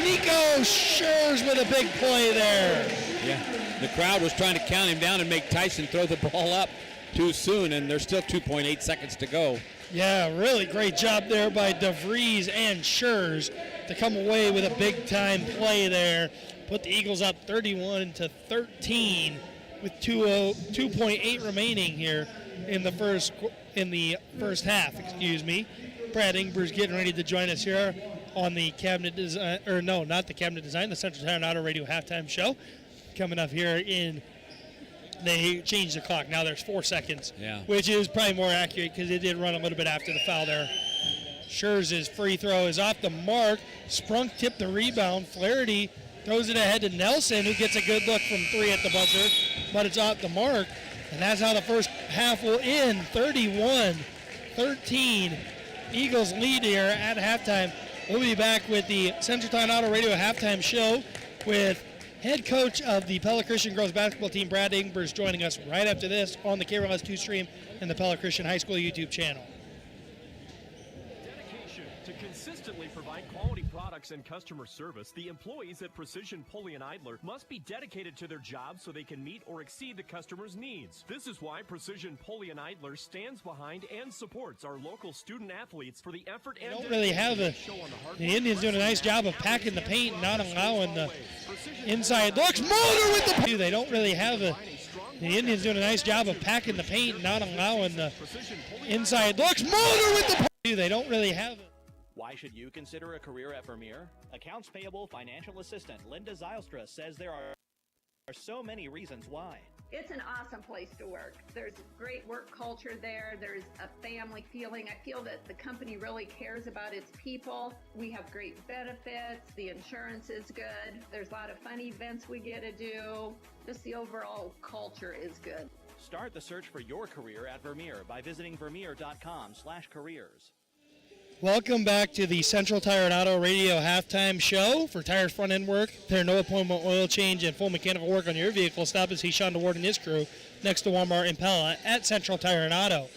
Nico Schurz with a big play there. Yeah, the crowd was trying to count him down and make Tyson throw the ball up too soon, and there's still 2.8 seconds to go. Yeah, really great job there by DeVries and Schurz to come away with a big-time play there. Put the Eagles up 31-13 with 2.8 remaining here in the first half. Excuse me. Brad Ingber's getting ready to join us here on the Cabinet Design, or no, not the Cabinet Design, the Central Tire and Auto Radio halftime show. Coming up here they changed the clock. Now there's 4 seconds, which is probably more accurate because it did run a little bit after the foul there. Scherz's free throw is off the mark. Sprunk tipped the rebound. Flaherty throws it ahead to Nelson, who gets a good look from 3 at the buzzer, but it's off the mark. And that's how the first half will end, 31-13. Eagles lead here at halftime. We'll be back with the Central Time Auto Radio halftime show with head coach of the Pella Christian girls basketball team, Brad Ingber's, joining us right after this on the KRLS2 stream and the Pella Christian High School YouTube channel. Dedication to consistently provide quality products and customer service, the employees at Precision Pulley and Idler must be dedicated to their jobs so they can meet or exceed the customer's needs. This is why Precision Pulley and Idler stands behind and supports our local student athletes for the effort and don't really have the Indians doing a nice job of packing the paint and not allowing the inside looks. Mulder with the they don't really have the Indians doing a nice job of packing the paint and not allowing the inside looks. Mulder with the they don't really have it. Why should you consider a career at Vermeer? Accounts Payable Financial Assistant Linda Zylstra says there are so many reasons why. It's an awesome place to work. There's great work culture there. There's a family feeling. I feel that the company really cares about its people. We have great benefits. The insurance is good. There's a lot of fun events we get to do. Just the overall culture is good. Start the search for your career at Vermeer by visiting vermeer.com/careers. Welcome back to the Central Tire and Auto Radio halftime show. For tires, front end work, repair, no appointment oil change, and full mechanical work on your vehicle, stop and see Sean DeWard and his crew next to Walmart and Pella at Central Tire and Auto.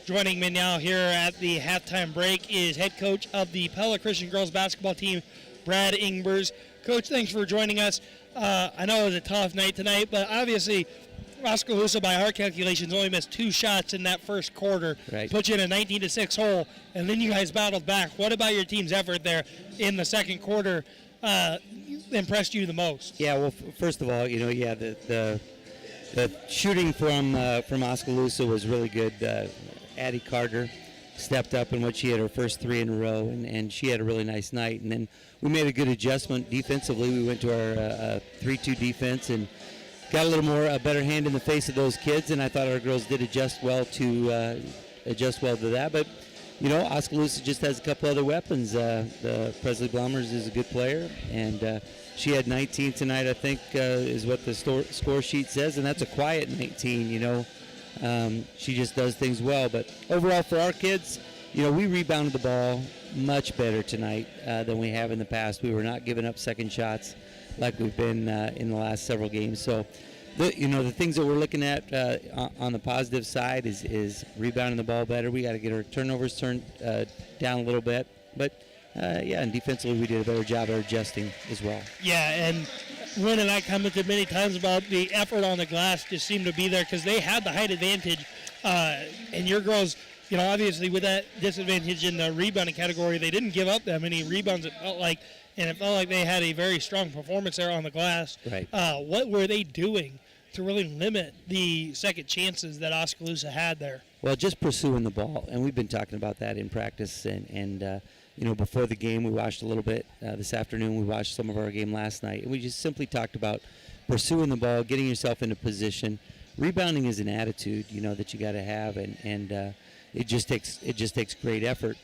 Joining me now here at the halftime break is head coach of the Pella Christian girls basketball team, Brad Ingbers. Coach, thanks for joining us. I know it was a tough night tonight, but obviously Oskaloosa, by our calculations, only missed 2 shots in that first quarter. Right. Put you in a 19-6 hole, and then you guys battled back. What about your team's effort there in the second quarter impressed you the most? Yeah, well, first of all, the shooting from Oskaloosa was really good. Addie Carter stepped up in what she had her first 3 in a row, and she had a really nice night. And then we made a good adjustment defensively. We went to our 3-2 defense and got a little more a better hand in the face of those kids, and I thought our girls did adjust well to that. But Oskaloosa just has a couple other weapons. The Presley Blomers is a good player, and she had 19 tonight, I think, is what the score sheet says, and that's a quiet 19. She just does things well. But overall, for our kids, we rebounded the ball much better tonight than we have in the past. We were not giving up second shots like we've been in the last several games. So, the things that we're looking at on the positive side is rebounding the ball better. We got to get our turnovers turned down a little bit. But, and defensively we did a better job of adjusting as well. Yeah, and Lynn and I commented many times about the effort on the glass just seemed to be there because they had the height advantage. And your girls, obviously with that disadvantage in the rebounding category, they didn't give up that many rebounds, it felt like. And it felt like they had a very strong performance there on the glass. Right. What were they doing to really limit the second chances that Oskaloosa had there? Well, just pursuing the ball. And we've been talking about that in practice. And before the game, we watched a little bit. This afternoon, we watched some of our game last night. And we just simply talked about pursuing the ball, getting yourself into position. Rebounding is an attitude, that you got to have. And it just takes great effort.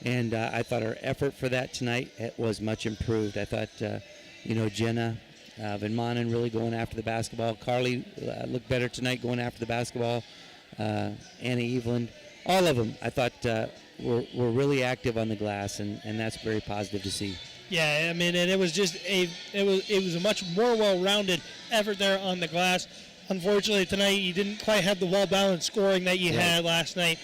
And I thought our effort for that tonight was much improved. I thought, Jenna Van Manen really going after the basketball. Carly looked better tonight going after the basketball. Anna Eveland, all of them, I thought were really active on the glass, and that's very positive to see. Yeah, I mean, and it was just it was a much more well-rounded effort there on the glass. Unfortunately, tonight you didn't quite have the well-balanced scoring that you had last night.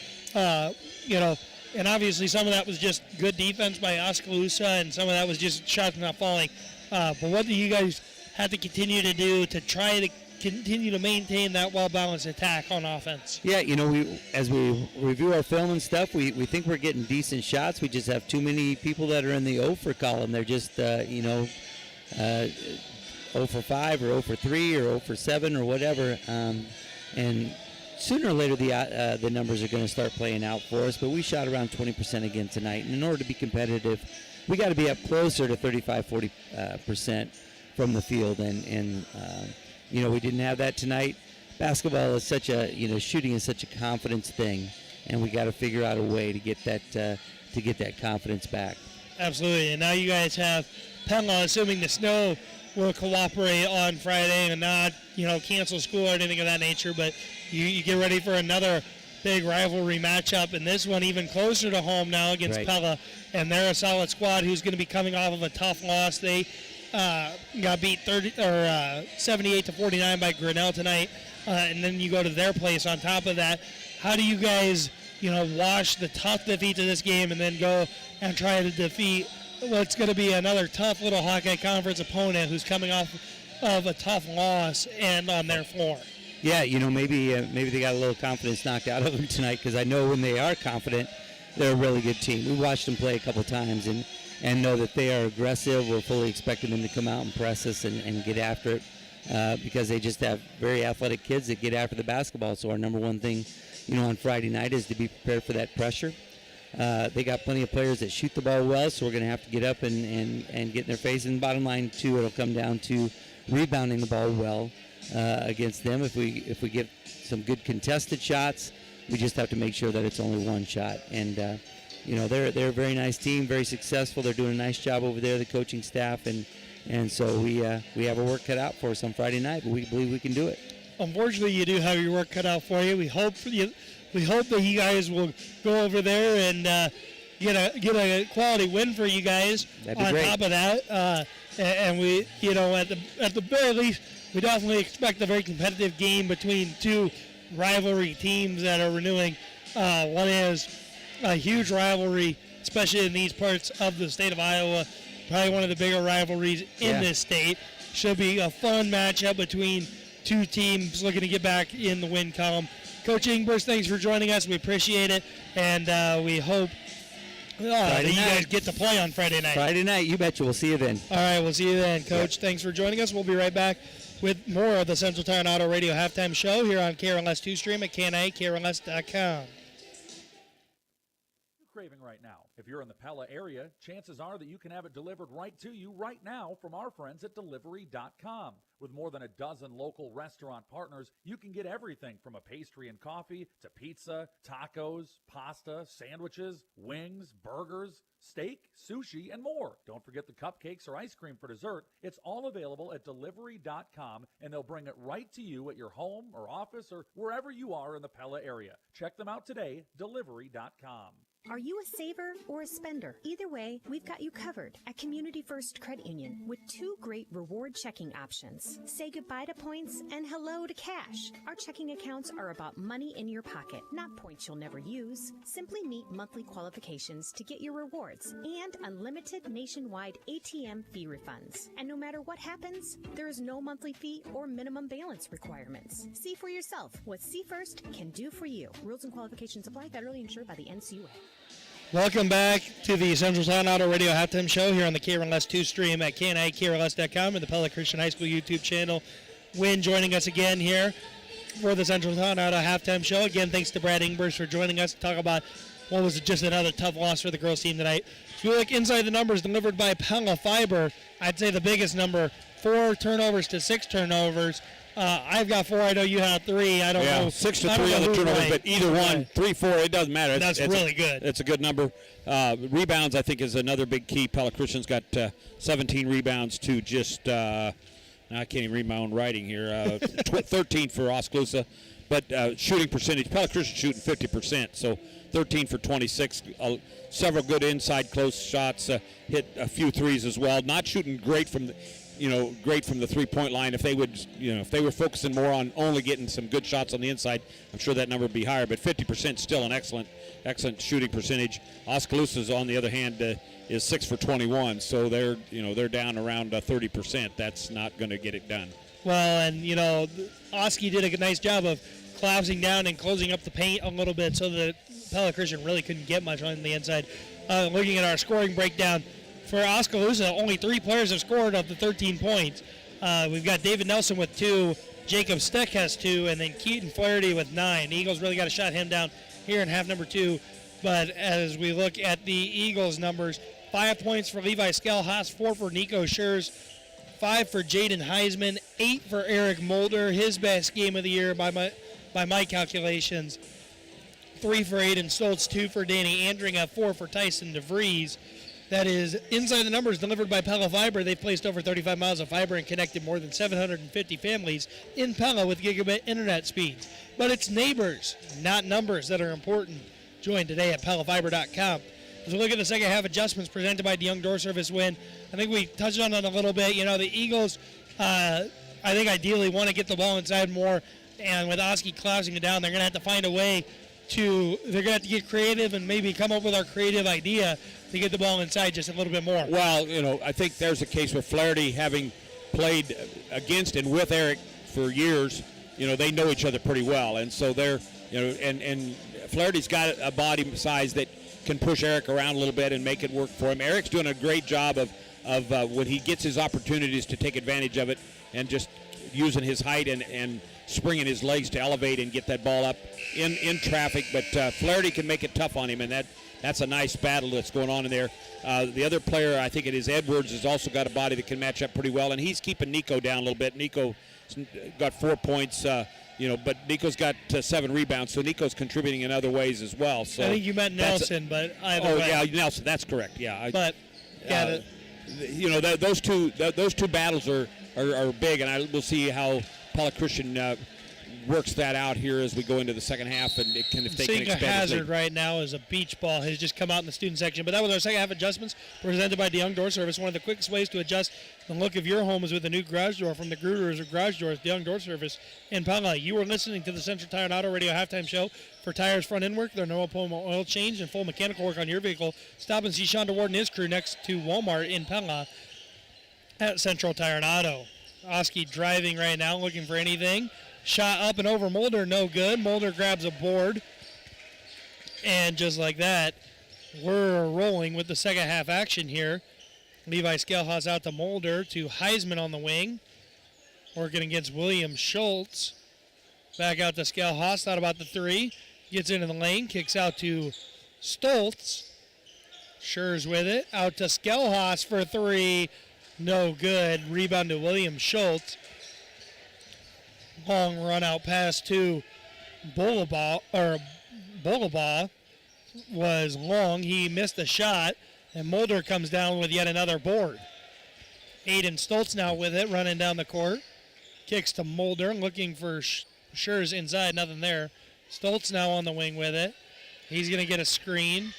And obviously some of that was just good defense by Oskaloosa, and some of that was just shots not falling. But what do you guys have to continue to do to try to continue to maintain that well-balanced attack on offense? Yeah, as we review our film and stuff, we think we're getting decent shots. We just have too many people that are in the 0 for column. They're just, 0 for 5 or 0 for 3 or 0 for 7 or whatever. And sooner or later, the numbers are going to start playing out for us, but we shot around 20% again tonight. And in order to be competitive, we got to be up closer to 35-40% from the field. And we didn't have that tonight. Basketball is such a, shooting is such a confidence thing, and we got to figure out a way to get that confidence back. Absolutely. And now you guys have Pella, assuming the snow will cooperate on Friday and not, cancel school or anything of that nature, but you get ready for another big rivalry matchup, and this one even closer to home now against Pella, and they're a solid squad who's going to be coming off of a tough loss. They got beat 78-49 by Grinnell tonight, and then you go to their place on top of that. How do you guys, wash the tough defeat of this game and then go and try to defeat what's going to be another tough little Hawkeye Conference opponent who's coming off of a tough loss and on their floor? Yeah, maybe they got a little confidence knocked out of them tonight, because I know when they are confident, they're a really good team. We watched them play a couple times and know that they are aggressive. We're fully expecting them to come out and press us and get after it, because they just have very athletic kids that get after the basketball. So our number one thing, on Friday night is to be prepared for that pressure. They got plenty of players that shoot the ball well, so we're going to have to get up and get in their face. And bottom line, too, it'll come down to rebounding the ball well against them. If we get some good contested shots, we just have to make sure that it's only one shot. And they're a very nice team, very successful. They're doing a nice job over there, the coaching staff, and so we have our work cut out for us on Friday night, but we believe we can do it. Unfortunately, you do have your work cut out for you. We hope that you guys will go over there and get a quality win for you guys. That'd be on great. Top of that, and we, at the very least, we definitely expect a very competitive game between two rivalry teams that are renewing. One is a huge rivalry, especially in these parts of the state of Iowa, probably one of the bigger rivalries in this state. Should be a fun matchup between two teams looking to get back in the win column. Coach Ingbrist, thanks for joining us. We appreciate it, and we hope that you guys get to play on Friday night. Friday night, you betcha. We'll see you then. All right, we'll see you then, Coach. Thanks for joining us. We'll be right back with more of the Central Town Auto Radio halftime show here on KRLS 2 stream at KRLS.com. Craving right now. If you're in the Pella area, chances are that you can have it delivered right to you right now from our friends at delivery.com. With more than a dozen local restaurant partners, you can get everything from a pastry and coffee to pizza, tacos, pasta, sandwiches, wings, burgers, steak, sushi, and more. Don't forget the cupcakes or ice cream for dessert. It's all available at delivery.com, and they'll bring it right to you at your home or office or wherever you are in the Pella area. Check them out today, delivery.com. Are you a saver or a spender? Either way, we've got you covered at Community First Credit Union with 2 great reward checking options. Say goodbye to points and hello to cash. Our checking accounts are about money in your pocket, not points you'll never use. Simply meet monthly qualifications to get your rewards and unlimited nationwide ATM fee refunds. And no matter what happens, there is no monthly fee or minimum balance requirements. See for yourself what See First can do for you. Rules and qualifications apply, federally insured by the NCUA. Welcome back to the Central Town Auto Radio halftime show here on the KRLS 2 stream at KRLS.com and the Pella Christian High School YouTube channel. Wynn joining us again here for the Central Town Auto halftime show. Again, thanks to Brad Ingbrist for joining us to talk about what was just another tough loss for the girls team tonight. If you look inside the numbers delivered by Pella Fiber, I'd say the biggest number, 4 turnovers to 6 turnovers. I've got 4. I know you have 3. I don't know. 6 to 3 on the turnovers, but either one, 3, 4, it doesn't matter. That's really good. It's a good number. Rebounds, I think, is another big key. Pella Christian's got 17 rebounds to just, I can't even read my own writing here, 13 for Oskaloosa. But shooting percentage, Pella Christian shooting 50%, so 13 for 26. Several good inside close shots, hit a few threes as well. Not shooting great from the great from the three-point line. If they would, if they were focusing more on only getting some good shots on the inside, I'm sure that number would be higher. But 50% still an excellent shooting percentage. Oskaloosa's, on the other hand, is 6 for 21, so they're down around 30%. That's not going to get it done. Well, and Oski did a nice job of collapsing down and closing up the paint a little bit, so that Pella Christian really couldn't get much on the inside. Looking at our scoring breakdown. For Oskaloosa, only 3 players have scored of the 13 points. We've got David Nelson with 2, Jacob Steck has 2, and then Keaton Flaherty with 9. The Eagles really got to shut him down here in half number 2. But as we look at the Eagles' numbers, 5 points for Levi Skelhaas, 4 for Nico Schurz, 5 for Jaden Heisman, 8 for Eric Mulder, his best game of the year by my calculations. 3 for Aiden Stoltz, 2 for Danny Andringa, 4 for Tyson DeVries. That is inside the numbers delivered by Pella Fiber. They've placed over 35 miles of fiber and connected more than 750 families in Pella with gigabit internet speeds. But it's neighbors, not numbers, that are important. Join today at PellaFiber.com. As we look at the second half adjustments presented by DeYoung Door Service Win, I think we touched on it a little bit. The Eagles, I think ideally want to get the ball inside more. And with Oski closing it down, they're going to have to find a way they're going to have to get creative and maybe come up with our creative idea to get the ball inside just a little bit more. Well, I think there's a case with Flaherty having played against and with Eric for years. They know each other pretty well, and so they're, and Flaherty's got a body size that can push Eric around a little bit and make it work for him. Eric's doing a great job of when he gets his opportunities to take advantage of it and just using his height and springing his legs to elevate and get that ball up in traffic. But Flaherty can make it tough on him, and that's a nice battle that's going on in there. The other player, I think it is Edwards, has also got a body that can match up pretty well, and he's keeping Nico down a little bit. Nico got 4 points, but Nico's got 7 rebounds, so Nico's contributing in other ways as well. So I think you meant Nelson, but either way. Yeah, Nelson, that's correct. Yeah, those two battles are big, and we'll see how Pella Christian works that out here as we go into the second half, and if they can Seeing a expand this hazard lead. right now is a beach ball has just come out in the student section. But that was our second half adjustments presented by DeYoung Door Service. One of the quickest ways to adjust the look of your home is with a new garage door from the Grooters of Garage Doors, DeYoung Door Service in Pella. You are listening to the Central Tire and Auto Radio halftime show. For tires, front end work, their no oil change, and full mechanical work on your vehicle. Stop and see Sean DeWard and his crew next to Walmart in Pella at Central Tire and Auto. Oski driving right now, looking for anything. Shot up and over Mulder, no good. Mulder grabs a board. And just like that, we're rolling with the second half action here. Levi Scalehouse out to Mulder, to Heisman on the wing. Working against William Schultz. Back out to Scalehouse, thought about the three. Gets into the lane, kicks out to Stoltz. Schurz with it, out to Scalehouse for three. No good. Rebound to William Schultz. Long run out pass to Bolabaugh was long. He missed a shot, and Mulder comes down with yet another board. Aiden Stoltz now with it, running down the court. Kicks to Mulder, looking for Schurz inside, nothing there. Stoltz now on the wing with it. He's going to get a screen.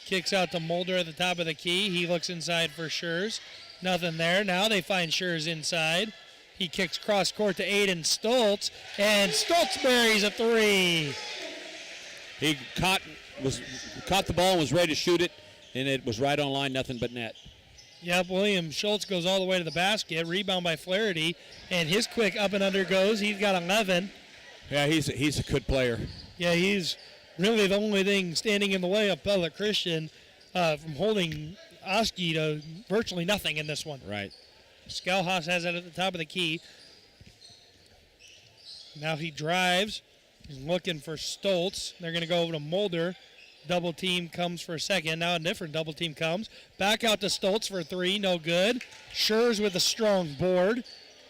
Kicks out to Mulder at the top of the key. He looks inside for Schurz. Nothing there. Now they find Schurz inside. He kicks cross court to Aiden Stoltz, and Stoltz buries a three. He caught the ball and was ready to shoot it, and it was right on line, nothing but net. Yep, William Schultz goes all the way to the basket. Rebound by Flaherty, and his quick up and under goes. He's got 11. Yeah, he's a good player. Yeah, he's really the only thing standing in the way of Pella Christian from holding Oski to virtually nothing in this one. Right. Scalehouse has it at the top of the key. Now he drives. He's looking for Stoltz. They're going to go over to Mulder. Double team comes for a second. Now a different double team comes. Back out to Stoltz for three. No good. Schurz with a strong board.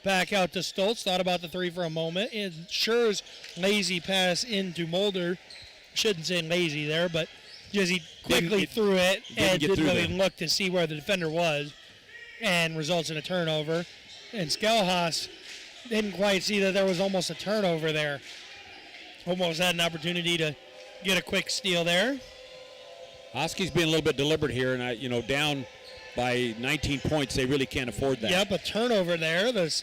Back out to Stoltz. Thought about the three for a moment. And Schurz lazy pass into Mulder. Shouldn't say lazy there, but just he quickly threw it and didn't really look to see where the defender was, and results in a turnover. And Scalehouse didn't quite see that there was almost a turnover there. Almost had an opportunity to get a quick steal there. Oski's being a little bit deliberate here, and down by 19 points, they really can't afford that. Yep, a turnover there. There's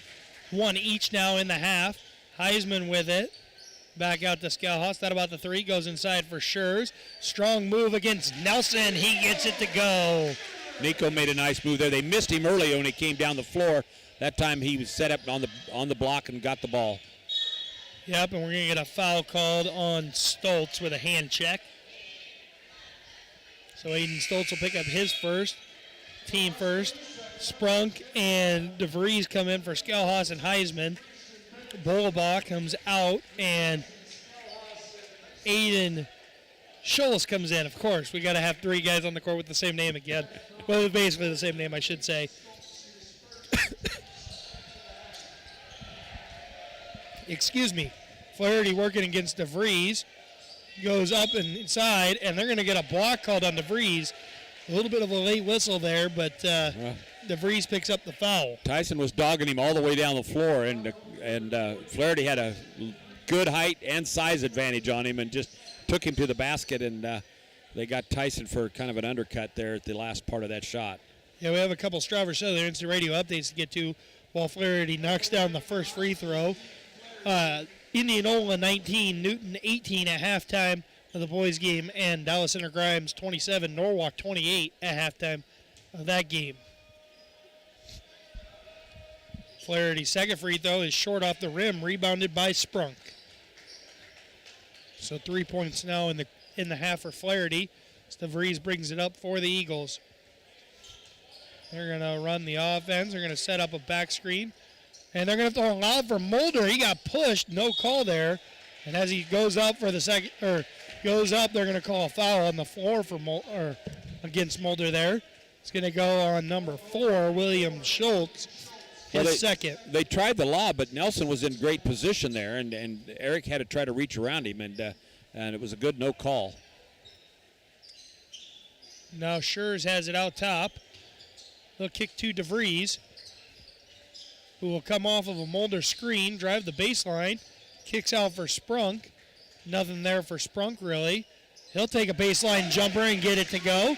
one each now in the half. Heisman with it. Back out to Scalehouse. That about the three. Goes inside for Schurz. Strong move against Nelson. He gets it to go. Nico made a nice move there. They missed him early when he came down the floor. That time he was set up on the block and got the ball. Yep, and we're going to get a foul called on Stoltz with a hand check. So Aiden Stoltz will pick up his first, team first. Sprunk and DeVries come in for Scalehouse and Heisman. Bolabaugh comes out, and Aiden Schultz comes in. Of course, we got to have three guys on the court with the same name again. Well, basically the same name, I should say. Excuse me. Flaherty working against DeVries. Goes up and inside, and they're going to get a block called on DeVries. A little bit of a late whistle there, but DeVries picks up the foul. Tyson was dogging him all the way down the floor, and Flaherty had a good height and size advantage on him and just took him to the basket, and they got Tyson for kind of an undercut there at the last part of that shot. Yeah, we have a couple Strawber Show there, instant radio updates to get to while Flaherty knocks down the first free throw. Indianola 19, Newton 18 at halftime of the boys game, and Dallas Center Grimes 27, Norwalk 28 at halftime of that game. Flaherty's second free throw is short off the rim, rebounded by Sprunk. So 3 points now in the half for Flaherty. DeVries brings it up for the Eagles. They're going to run the offense. They're going to set up a back screen. And they're going to have to allow for Mulder. He got pushed. No call there. And as he goes up for the second, or goes up, they're going to call a foul on the floor for against Mulder there. It's going to go on number 4, William Schultz, his second. They tried the lob, but Nelson was in great position there, and Eric had to try to reach around him, and it was a good no call. Now Schurz has it out top. They'll kick to DeVries, who will come off of a Mulder screen, drive the baseline, Kicks out for Sprunk. Nothing there for Sprunk, really. He'll take a baseline jumper and get it to go.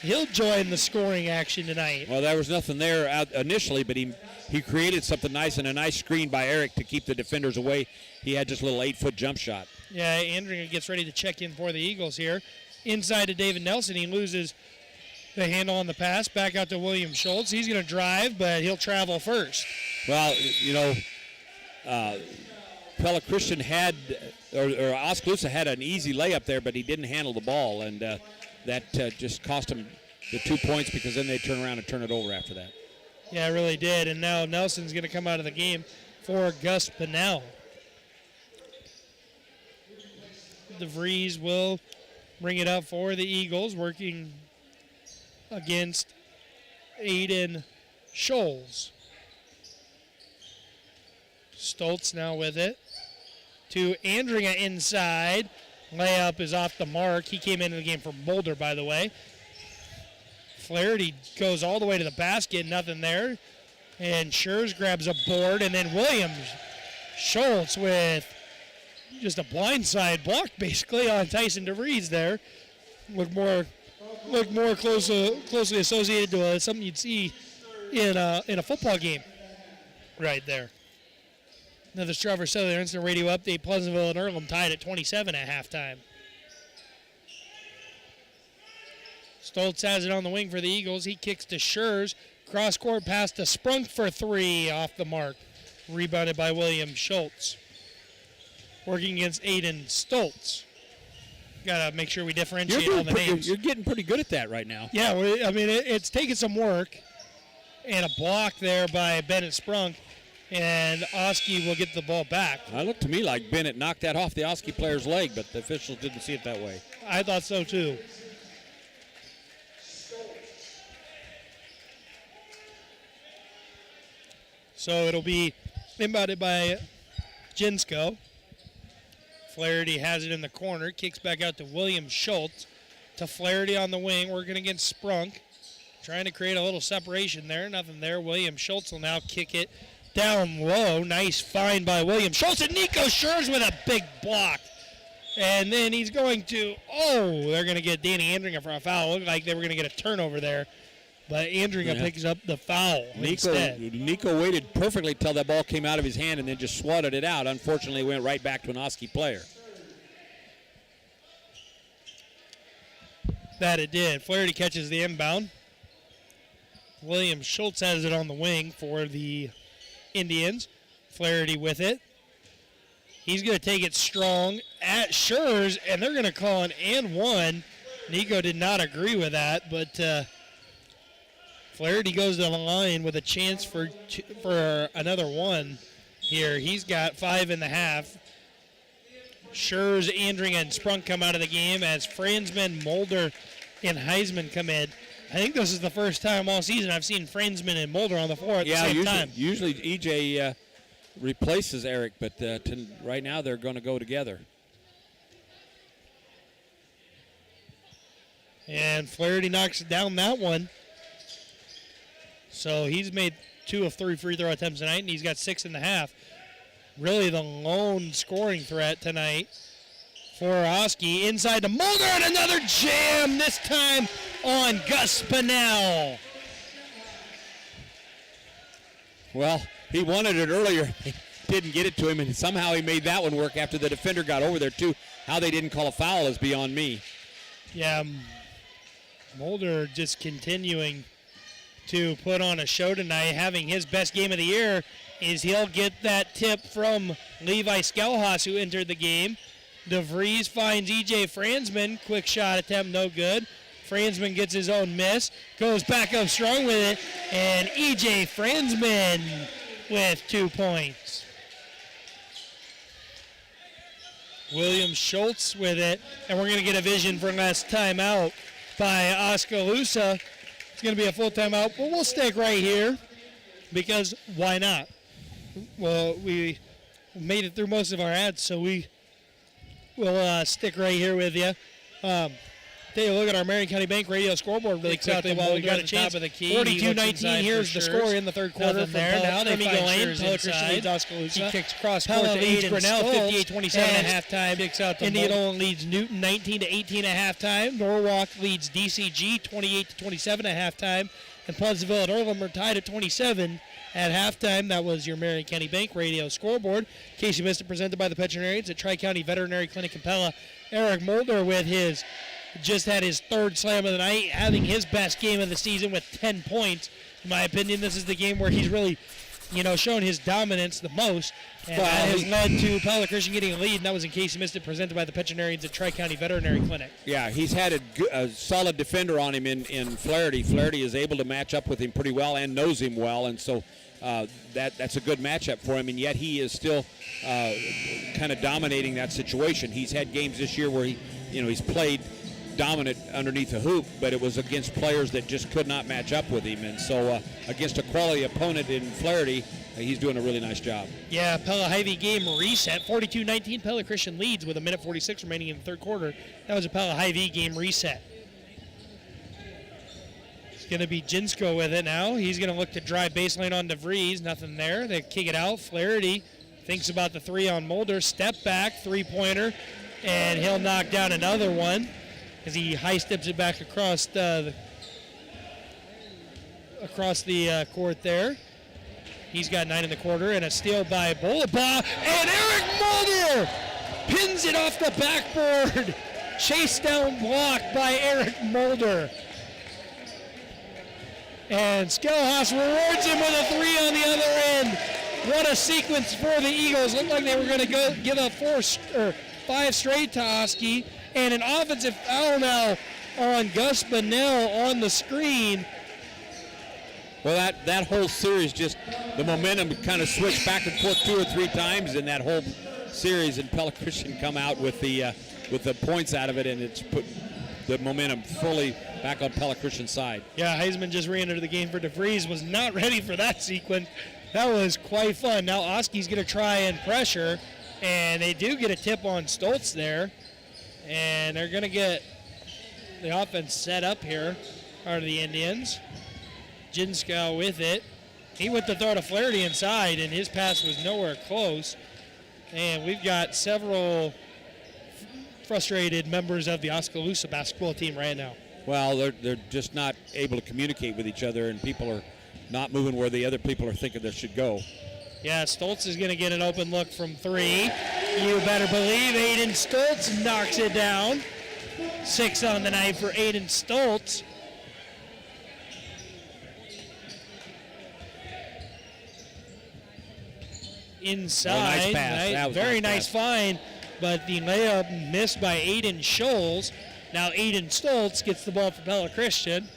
He'll join the scoring action tonight. Well, there was nothing there out initially, but he created something nice and a nice screen by Eric to keep the defenders away. He had just a little 8-foot jump shot. Yeah, Andringer gets ready to check in for the Eagles here. Inside to David Nelson. He loses the handle on the pass. Back out to William Schultz. He's going to drive, but he'll travel first. Well, Pella Christian had, or Oskaloosa had an easy layup there, but he didn't handle the ball, and that just cost him the 2 points because then they turn around and turn it over after that. Yeah, it really did, and now Nelson's going to come out of the game for Gus Pinnell. DeVries will bring it up for the Eagles, working against Aiden Scholes. Stoltz now with it. To Andringa inside. Layup is off the mark. He came into the game for Boulder, by the way. Flaherty goes all the way to the basket. Nothing there. And Schurz grabs a board. And then Williams Schultz with just a blindside block, basically, on Tyson DeVries there. Look more closely associated to something you'd see in a football game right there. Another Strawberry Southern Instant Radio update. Pleasantville and Earlham tied at 27 at halftime. Stoltz has it on the wing for the Eagles. He kicks to Schurz. Cross-court pass to Sprunk for three, off the mark. Rebounded by William Schultz. Working against Aiden Stoltz. Got to make sure we differentiate all the names. You're getting pretty good at that right now. Yeah, it's taken some work. And a block there by Bennett Sprunk. And Oski will get the ball back. It looked to me like Bennett knocked that off the Oski player's leg, but the officials didn't see it that way. I thought so too. So it'll be inbounded by Jinsko. Flaherty has it in the corner. Kicks back out to William Schultz. To Flaherty on the wing, working against Sprunk. Trying to create a little separation there. Nothing there. William Schultz will now kick it down low. Nice find by William Schultz. And Nico Schurz with a big block. And then he's going to, they're going to get Danny Andringer for a foul. Looked like they were going to get a turnover there. But Andringer picks up the foul instead. Nico waited perfectly till that ball came out of his hand and then just swatted it out. Unfortunately, it went right back to an Oski player. That it did. Flaherty catches the inbound. William Schultz has it on the wing for the Indians. Flaherty with it. He's going to take it strong at Schurz, and they're going to call an and one. Nico did not agree with that, but Flaherty goes to the line with a chance for another one here. He's got 5.5. Schurz, Andring, and Sprunk come out of the game as Franzman, Mulder, and Heisman come in. I think this is the first time all season I've seen Franzman and Mulder on the floor at the same time. Usually EJ replaces Eric, but right now they're going to go together. And Flaherty knocks down that one. So he's made 2 of 3 free throw attempts tonight, and he's got 6.5. Really the lone scoring threat tonight for Oski. Inside to Mulder, and another jam, this time on Gus Pinnell. Well, he wanted it earlier. They didn't get it to him, and somehow he made that one work after the defender got over there, too. How they didn't call a foul is beyond me. Yeah, Mulder just continuing to put on a show tonight, having his best game of the year. Is he'll get that tip from Levi Skelhaus, who entered the game. DeVries finds E.J. Franzman. Quick shot attempt, no good. Franzman gets his own miss. Goes back up strong with it. And E.J. Franzman with 2 points. William Schultz with it. And we're going to get a vision for last timeout by Oskaloosa. It's going to be a full timeout, but we'll stick right here because why not? Well, we made it through most of our ads, so we will stick right here with you. Take Take a look at our Marion County Bank radio scoreboard really quickly while we got a chance. 42-19, here's the score in the third quarter from there. Now they find Shears inside. Oskaloosa. He kicks cross court to Aiden Grinnell, 58-27 at halftime. Indianola leads Newton 19-18 at halftime. Norwalk leads DCG 28-27 at halftime. And Pleasantville and Earlham are tied at 27 at halftime. That was your Marion County Bank radio scoreboard. In case you missed it, presented by the veterinarians at Tri-County Veterinary Clinic in Pella. Eric Mulder just had his third slam of the night, having his best game of the season with 10 points. In my opinion, this is the game where he's really, shown his dominance the most. And that has led to Pella Christian getting a lead, and that was, in case you missed it, presented by the veterinarians at Tri-County Veterinary Clinic. Yeah, he's had a solid defender on him in Flaherty. Flaherty is able to match up with him pretty well and knows him well, and so that's a good matchup for him, and yet he is still kind of dominating that situation. He's had games this year where he's played dominant underneath the hoop, but it was against players that just could not match up with him, and so against a quality opponent in Flaherty, he's doing a really nice job. Yeah, Pella Hy-Vee game reset. 42-19, Pella Christian leads with 1:46 remaining in the third quarter. That was a Pella Hy-Vee game reset. It's going to be Jinsko with it now. He's going to look to drive baseline on DeVries. Nothing there. They kick it out. Flaherty thinks about the three on Mulder. Step back, three-pointer, and he'll knock down another one as he high-steps it back across the court there. He's got 9 in the quarter, and a steal by Bolaba, and Eric Mulder pins it off the backboard. Chase down block by Eric Mulder. And Skelhaus rewards him with a three on the other end. What a sequence for the Eagles. Looked like they were going to give up 5 straight to Oski, and an offensive foul now on Gus Bunnell on the screen. Well, that whole series, just the momentum kind of switched back and forth 2 or 3 times in that whole series, and Pella Christian come out with the points out of it, and it's put the momentum fully back on Pella Christian's side. Yeah, Heisman just re-entered the game for DeVries, was not ready for that sequence. That was quite fun. Now Oski's going to try and pressure, and they do get a tip on Stoltz there, and they're going to get the offense set up here, are the Indians. Jinsko with it. He went to throw to Flaherty inside, and his pass was nowhere close. And we've got several frustrated members of the Oskaloosa basketball team right now. Well, they're just not able to communicate with each other, and people are not moving where the other people are thinking they should go. Yeah, Stoltz is going to get an open look from 3. You better believe Aiden Stoltz knocks it down. 6 on the night for Aiden Stoltz. Inside, nice very nice find, but the layup missed by Aiden Scholes. Now Aiden Stoltz gets the ball for Pella Christian.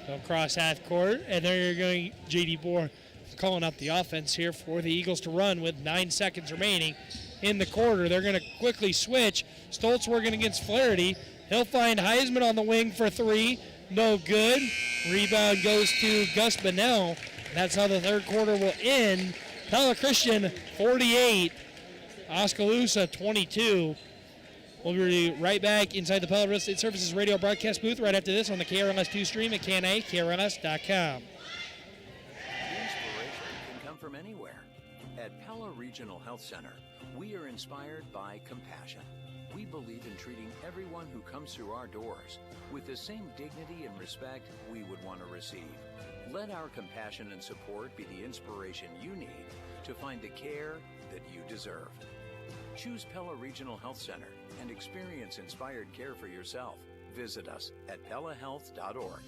They'll cross half court, and they're going J.D. Bohr calling up the offense here for the Eagles to run with 9 seconds remaining in the quarter. They're going to quickly switch. Stoltz working against Flaherty. He'll find Heisman on the wing for 3. No good. Rebound goes to Gus Bunnell. That's how the third quarter will end. Pella Christian 48, Oskaloosa 22. We'll be right back inside the Pella Real Estate Services radio broadcast booth right after this on the KRLS2 stream at KRLS.com. Inspiration can come from anywhere. At Pella Regional Health Center, we are inspired by compassion. We believe in treating everyone who comes through our doors with the same dignity and respect we would want to receive. Let our compassion and support be the inspiration you need to find the care that you deserve. Choose Pella Regional Health Center and experience inspired care for yourself. Visit us at pellahealth.org.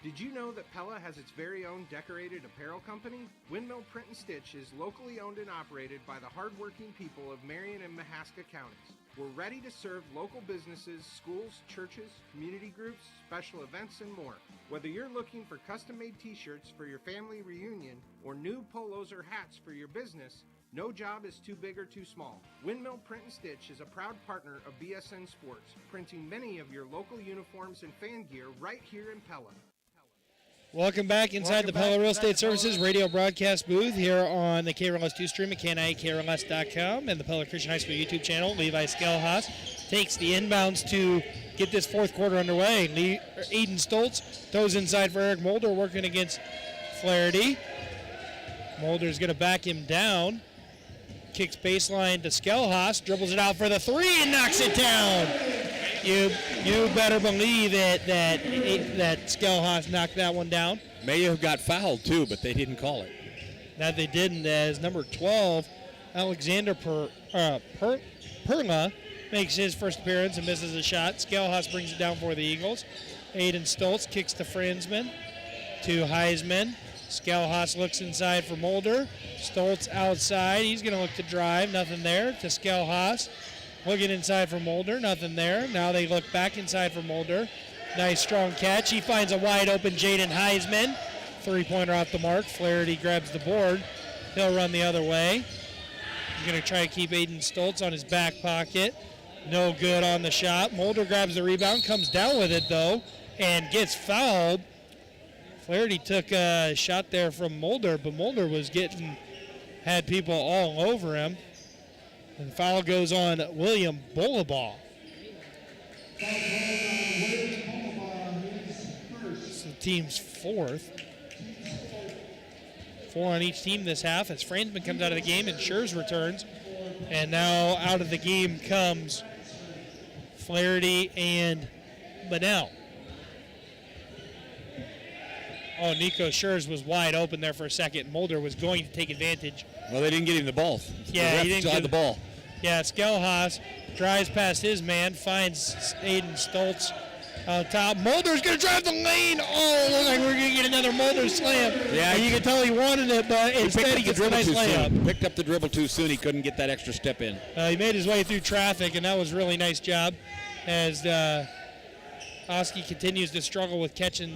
Did you know that Pella has its very own decorated apparel company? Windmill Print and Stitch is locally owned and operated by the hardworking people of Marion and Mahaska counties. We're ready to serve local businesses, schools, churches, community groups, special events, and more. Whether you're looking for custom-made t-shirts for your family reunion or new polos or hats for your business, no job is too big or too small. Windmill Print and Stitch is a proud partner of BSN Sports, printing many of your local uniforms and fan gear right here in Pella. Welcome back inside the Pella Real Estate Services radio broadcast booth here on the KRLS 2 stream at KNIKRLS.com and the Pella Christian High School YouTube channel. Levi Skelhaas takes the inbounds to get this fourth quarter underway. Aiden Stoltz throws inside for Eric Mulder, working against Flaherty. Mulder's going to back him down. Kicks baseline to Skelhaas, dribbles it out for the three and knocks it down. You better believe it that Skelhaas knocked that one down. May have got fouled too, but they didn't call it. That they didn't, as number 12, Alexander Perla makes his first appearance and misses a shot. Skelhaas brings it down for the Eagles. Aiden Stoltz kicks to Franzman, to Heisman. Skelhaas looks inside for Mulder. Stoltz outside. He's going to look to drive. Nothing there. To Skelhaas. Looking inside for Mulder. Nothing there. Now they look back inside for Mulder. Nice strong catch. He finds a wide open Jaden Heisman. Three-pointer off the mark. Flaherty grabs the board. He'll run the other way. He's going to try to keep Aiden Stoltz on his back pocket. No good on the shot. Mulder grabs the rebound. Comes down with it, though, and gets fouled. Flaherty took a shot there from Mulder, but Mulder was had people all over him. And the foul goes on William Bolaball. It's the team's fourth. 4 on each team this half as Franzman comes out of the game and Schurz returns. And now out of the game comes Flaherty and Bunnell. Oh, Nico Schurz was wide open there for a second. Mulder was going to take advantage. Well, they didn't get him the ball. Yeah, he didn't get the ball. Yeah, Skelhaas drives past his man, finds Aiden Stoltz on top. Mulder's going to drive the lane. Oh, looks like we're going to get another Mulder slam. Yeah, and you can tell he wanted it, but instead he gets a nice layup. Picked up the dribble too soon. He couldn't get that extra step in. He made his way through traffic, and that was a really nice job as Oski continues to struggle with catching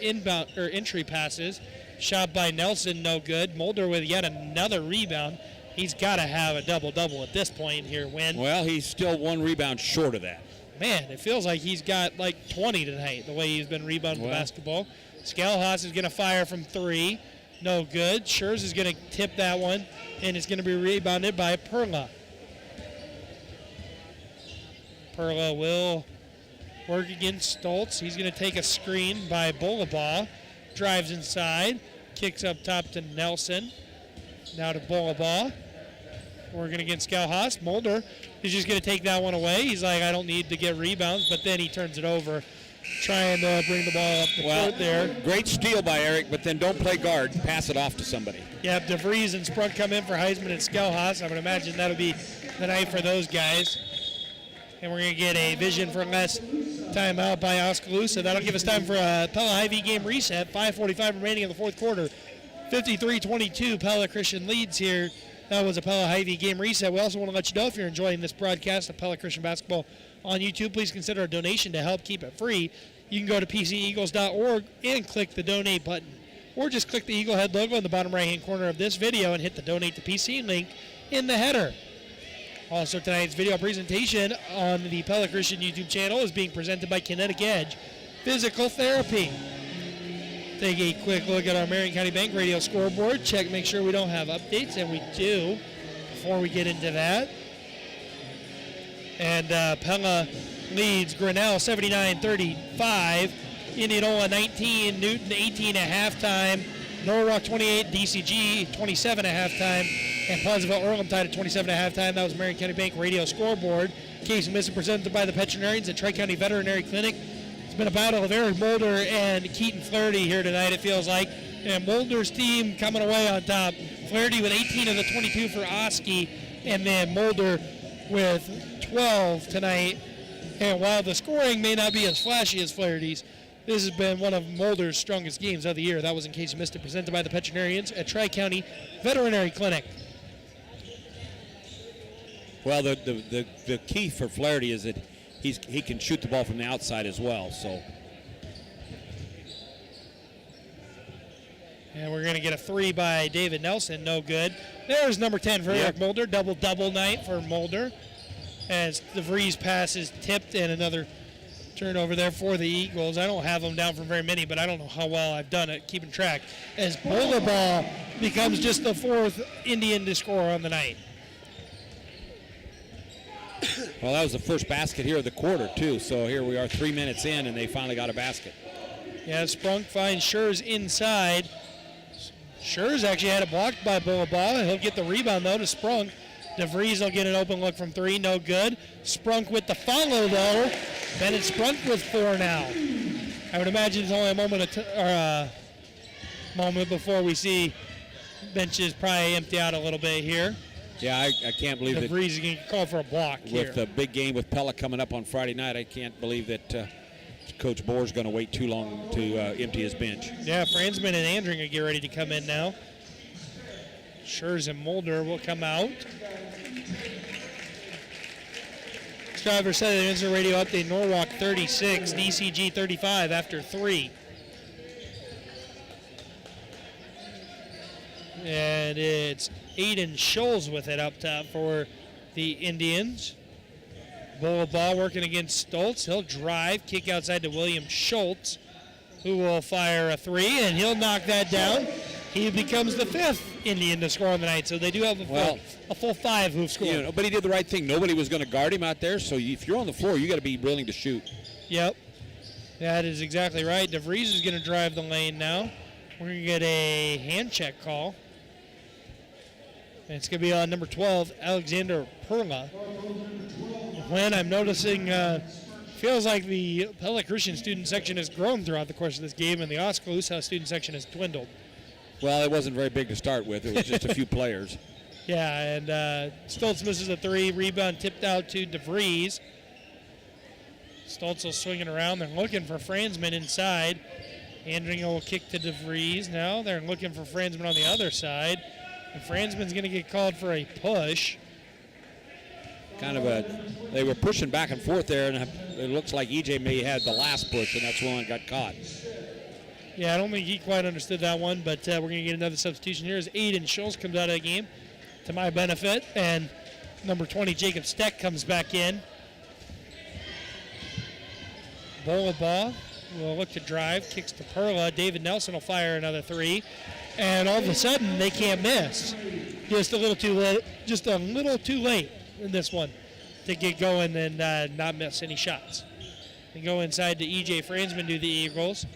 inbound or entry passes. Shot by Nelson, no good. Mulder with yet another rebound. He's got to have a double-double at this point here, Win. Well, he's still one rebound short of that. Man, it feels like he's got like 20 tonight, the way he's been rebounding the basketball. Skelhaas is going to fire from three. No good. Schurz is going to tip that one, and it's going to be rebounded by Perla. Perla will work against Stoltz. He's going to take a screen by Bolaball. Drives inside. Kicks up top to Nelson. Now to Bolaball. Working against Skelhaas. Mulder is just going to take that one away. He's like, I don't need to get rebounds, but then he turns it over, trying to bring the ball up the court there. Great steal by Eric, but then don't play guard. Pass it off to somebody. Yeah, DeVries and Sprunk come in for Heisman and Skelhaas. I would imagine that'll be the night for those guys. And we're going to get a vision for less timeout by Oskaloosa. That'll give us time for a Pella Hy-Vee game reset. 5:45 remaining in the fourth quarter. 53-22, Pella Christian leads here. That was a Pella Hy-Vee game reset. We also want to let you know if you're enjoying this broadcast of Pella Christian basketball on YouTube, please consider a donation to help keep it free. You can go to pceagles.org and click the donate button. Or just click the Eagle Head logo in the bottom right-hand corner of this video and hit the donate to PC link in the header. Also, tonight's video presentation on the Pella Christian YouTube channel is being presented by Kinetic Edge Physical Therapy. Take a quick look at our Marion County Bank radio scoreboard. Check, make sure we don't have updates, and we do before we get into that. And Pella leads Grinnell 79-35. Indianola 19, Newton 18 at halftime. Norwalk 28, DCG 27 at halftime. And Pleasantville Earlham tied at 27 at halftime. That was Marion County Bank radio scoreboard. Case missing presented by the veterinarians at Tri-County Veterinary Clinic. It's been a battle of Eric Mulder and Keaton Flaherty here tonight, it feels like. And Mulder's team coming away on top. Flaherty with 18 of the 22 for Oski, and then Mulder with 12 tonight. And while the scoring may not be as flashy as Flaherty's, this has been one of Mulder's strongest games of the year. That was, in case you missed it, presented by the veterinarians at Tri-County Veterinary Clinic. Well, the key for Flaherty is that he can shoot the ball from the outside as well. So. And we're going to get a three by David Nelson. No good. There's number 10 for Eric Mulder. Double night for Mulder. As DeVries pass is tipped and another Turnover there for the Eagles. I don't have them down for very many, but I don't know how well I've done at keeping track. As Bolivar becomes just the 4th Indian to score on the night. Well, that was the first basket here of the quarter, too. So here we are 3 minutes in, and they finally got a basket. Yeah, Sprunk finds Schurz inside. Schurz actually had it blocked by Bolivar. He'll get the rebound, though, to Sprunk. DeVries will get an open look from 3, no good. Sprunk with the follow, though. Bennett Sprunk with 4 now. I would imagine it's only a moment before we see benches probably empty out a little bit here. Yeah, I can't believe that. DeVries is going to call for a block here. With the big game with Pella coming up on Friday night, I can't believe that Coach Boer's going to wait too long to empty his bench. Yeah, Franzman and Andringer get ready to come in now. Schurz and Mulder will come out. Driver said the Instant Radio update, Norwalk 36, DCG 35 after 3. And it's Aiden Scholes with it up top for the Indians. Bolivar working against Stoltz. He'll drive, kick outside to William Schultz, who will fire a 3, and he'll knock that down. He becomes the 5th Indian to score on the night, so they do have a full 5 who've scored. You know, but he did the right thing. Nobody was going to guard him out there, so if you're on the floor, you got to be willing to shoot. Yep, that is exactly right. DeVries is going to drive the lane now. We're going to get a hand check call. And it's going to be on number 12, Alexander Perla. When I'm noticing, feels like the Pella Christian student section has grown throughout the course of this game, and the Oskaloosa student section has dwindled. Well, it wasn't very big to start with. It was just a few players. Yeah, and Stoltz misses a 3. Rebound tipped out to DeVries. Stoltz will swing it around. They're looking for Franzman inside. Andringer will kick to DeVries now. They're looking for Franzman on the other side. And Franzman's going to get called for a push. They were pushing back and forth there, and it looks like EJ may have had the last push, and that's one that got caught. Yeah, I don't think he quite understood that one, but we're going to get another substitution here as Aiden Schultz comes out of the game to my benefit, and number 20, Jacob Steck, comes back in. Bolivar will look to drive, kicks to Perla. David Nelson will fire another 3, and all of a sudden they can't miss. Just a little too late in this one to get going and not miss any shots. They go inside to EJ Franzman do the Eagles.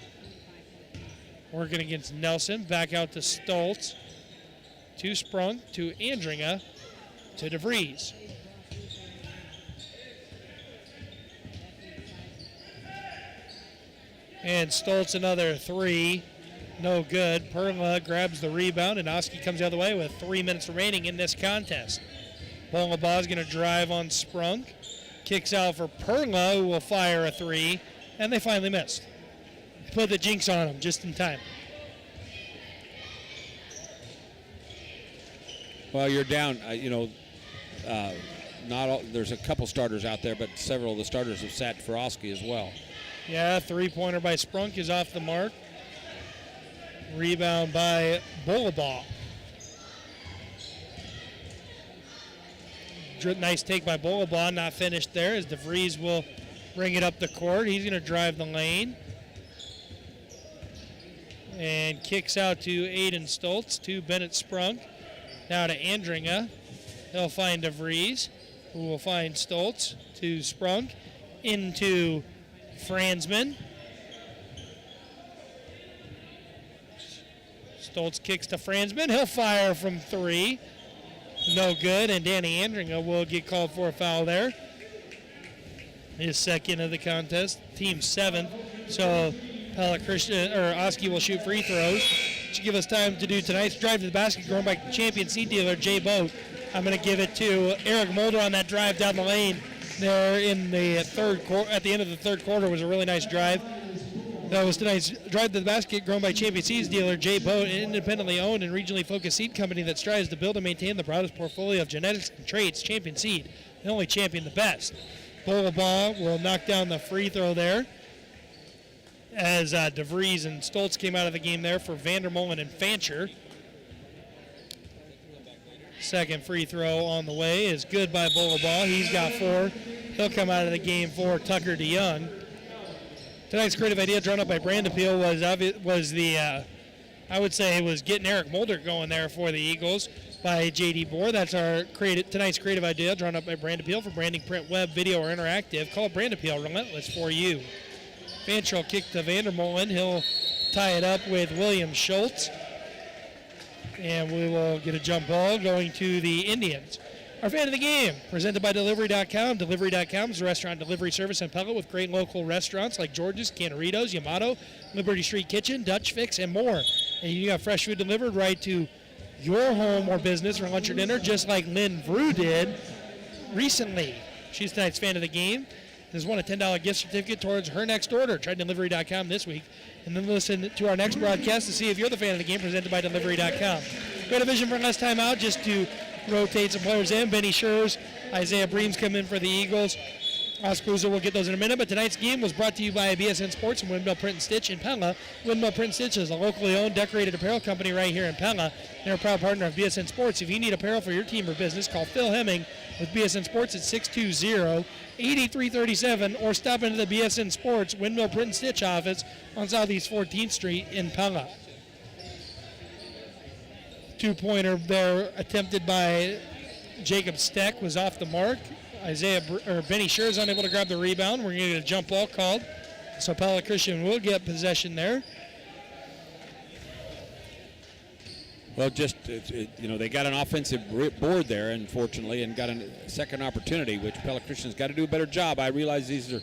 Working against Nelson, back out to Stoltz, to Sprunk, to Andringer, to DeVries. And Stoltz another 3, no good. Perla grabs the rebound, and Oski comes the other way with 3 minutes remaining in this contest. Bolivar's going to drive on Sprunk, kicks out for Perla, who will fire a 3, and they finally missed. Put the jinx on him just in time. Well, you're down. There's a couple starters out there, but several of the starters have sat for Oski as well. Yeah, 3-pointer by Sprunk is off the mark. Rebound by Bolivar. Nice take by Bolivar, not finished there as DeVries will bring it up the court. He's going to drive the lane. And kicks out to Aiden Stoltz, to Bennett Sprunk. Now to Andringer. He'll find DeVries, who will find Stoltz, to Sprunk, into Franzman. Stoltz kicks to Franzman. He'll fire from 3. No good, and Danny Andringer will get called for a foul there. His second of the contest, team 7th. So Pella Christian, or Oski will shoot free throws. To give us time to do tonight's drive to the basket, going by champion seed dealer Jay Boat. I'm going to give it to Eric Mulder on that drive down the lane there in the third quarter. At the end of the third quarter was a really nice drive. That was tonight's drive to the basket, grown by champion seeds dealer Jay Boat, an independently owned and regionally focused seed company that strives to build and maintain the broadest portfolio of genetics and traits. Champion seed, and only champion the best. Bolivar will knock down the free throw there, as DeVries and Stoltz came out of the game there for Vandermolen and Fancher. Second free throw on the way is good by Bolivar. He's got 4. He'll come out of the game for Tucker DeYoung. Tonight's creative idea drawn up by Brand Appeal was the, I would say, it was getting Eric Mulder going there for the Eagles by J.D. Bohr. That's our tonight's creative idea drawn up by Brand Appeal for branding, print, web, video, or interactive. Call Brand Appeal, relentless for you. Fancher will kick to Vandermolen. He'll tie it up with William Schultz. And we will get a jump ball going to the Indians. Our fan of the game, presented by Delivery.com. Delivery.com is a restaurant delivery service in Pella with great local restaurants like George's, Canaritos, Yamato, Liberty Street Kitchen, Dutch Fix, and more. And you got fresh food delivered right to your home or business for lunch or dinner, just like Lynn Vrew did recently. She's tonight's fan of the game. There's won a $10 gift certificate towards her next order. Try Delivery.com this week. And then listen to our next broadcast to see if you're the fan of the game, presented by Delivery.com. We had a vision for last time out just to rotate some players in. Benny Schurz, Isaiah Breams come in for the Eagles. Oskaloosa will get those in a minute, but tonight's game was brought to you by BSN Sports and Windmill Print and Stitch in Pella. Windmill Print and Stitch is a locally owned, decorated apparel company right here in Pella. They're a proud partner of BSN Sports. If you need apparel for your team or business, call Phil Hemming with BSN Sports at 620-8337 or stop into the BSN Sports Windmill Print and Stitch office on Southeast 14th Street in Pella. Two-pointer there attempted by Jacob Steck was off the mark. Benny Schurz unable to grab the rebound. We're going to get a jump ball called. So Pella Christian will get possession there. Well, they got an offensive board there, unfortunately, and got a second opportunity, which Pella Christian's got to do a better job. I realize these are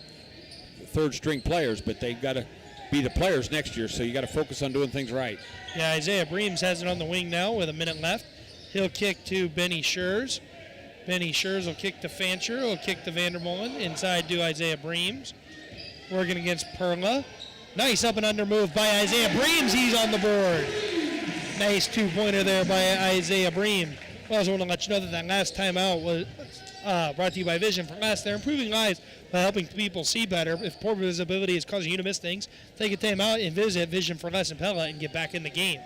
third-string players, but they've got to be the players next year, so you got to focus on doing things right. Yeah, Isaiah Breams has it on the wing now with a minute left. He'll kick to Benny Schurz. Benny Schurz will kick to Fancher. He'll kick to Vandermolen. Inside to Isaiah Breams. Working against Perla. Nice up and under move by Isaiah Breams. He's on the board. Nice two-pointer there by Isaiah Breams. I also want to let you know that last timeout was brought to you by Vision for Less. They're improving lives by helping people see better. If poor visibility is causing you to miss things, take a time out and visit Vision for Less in Pella and get back in the game.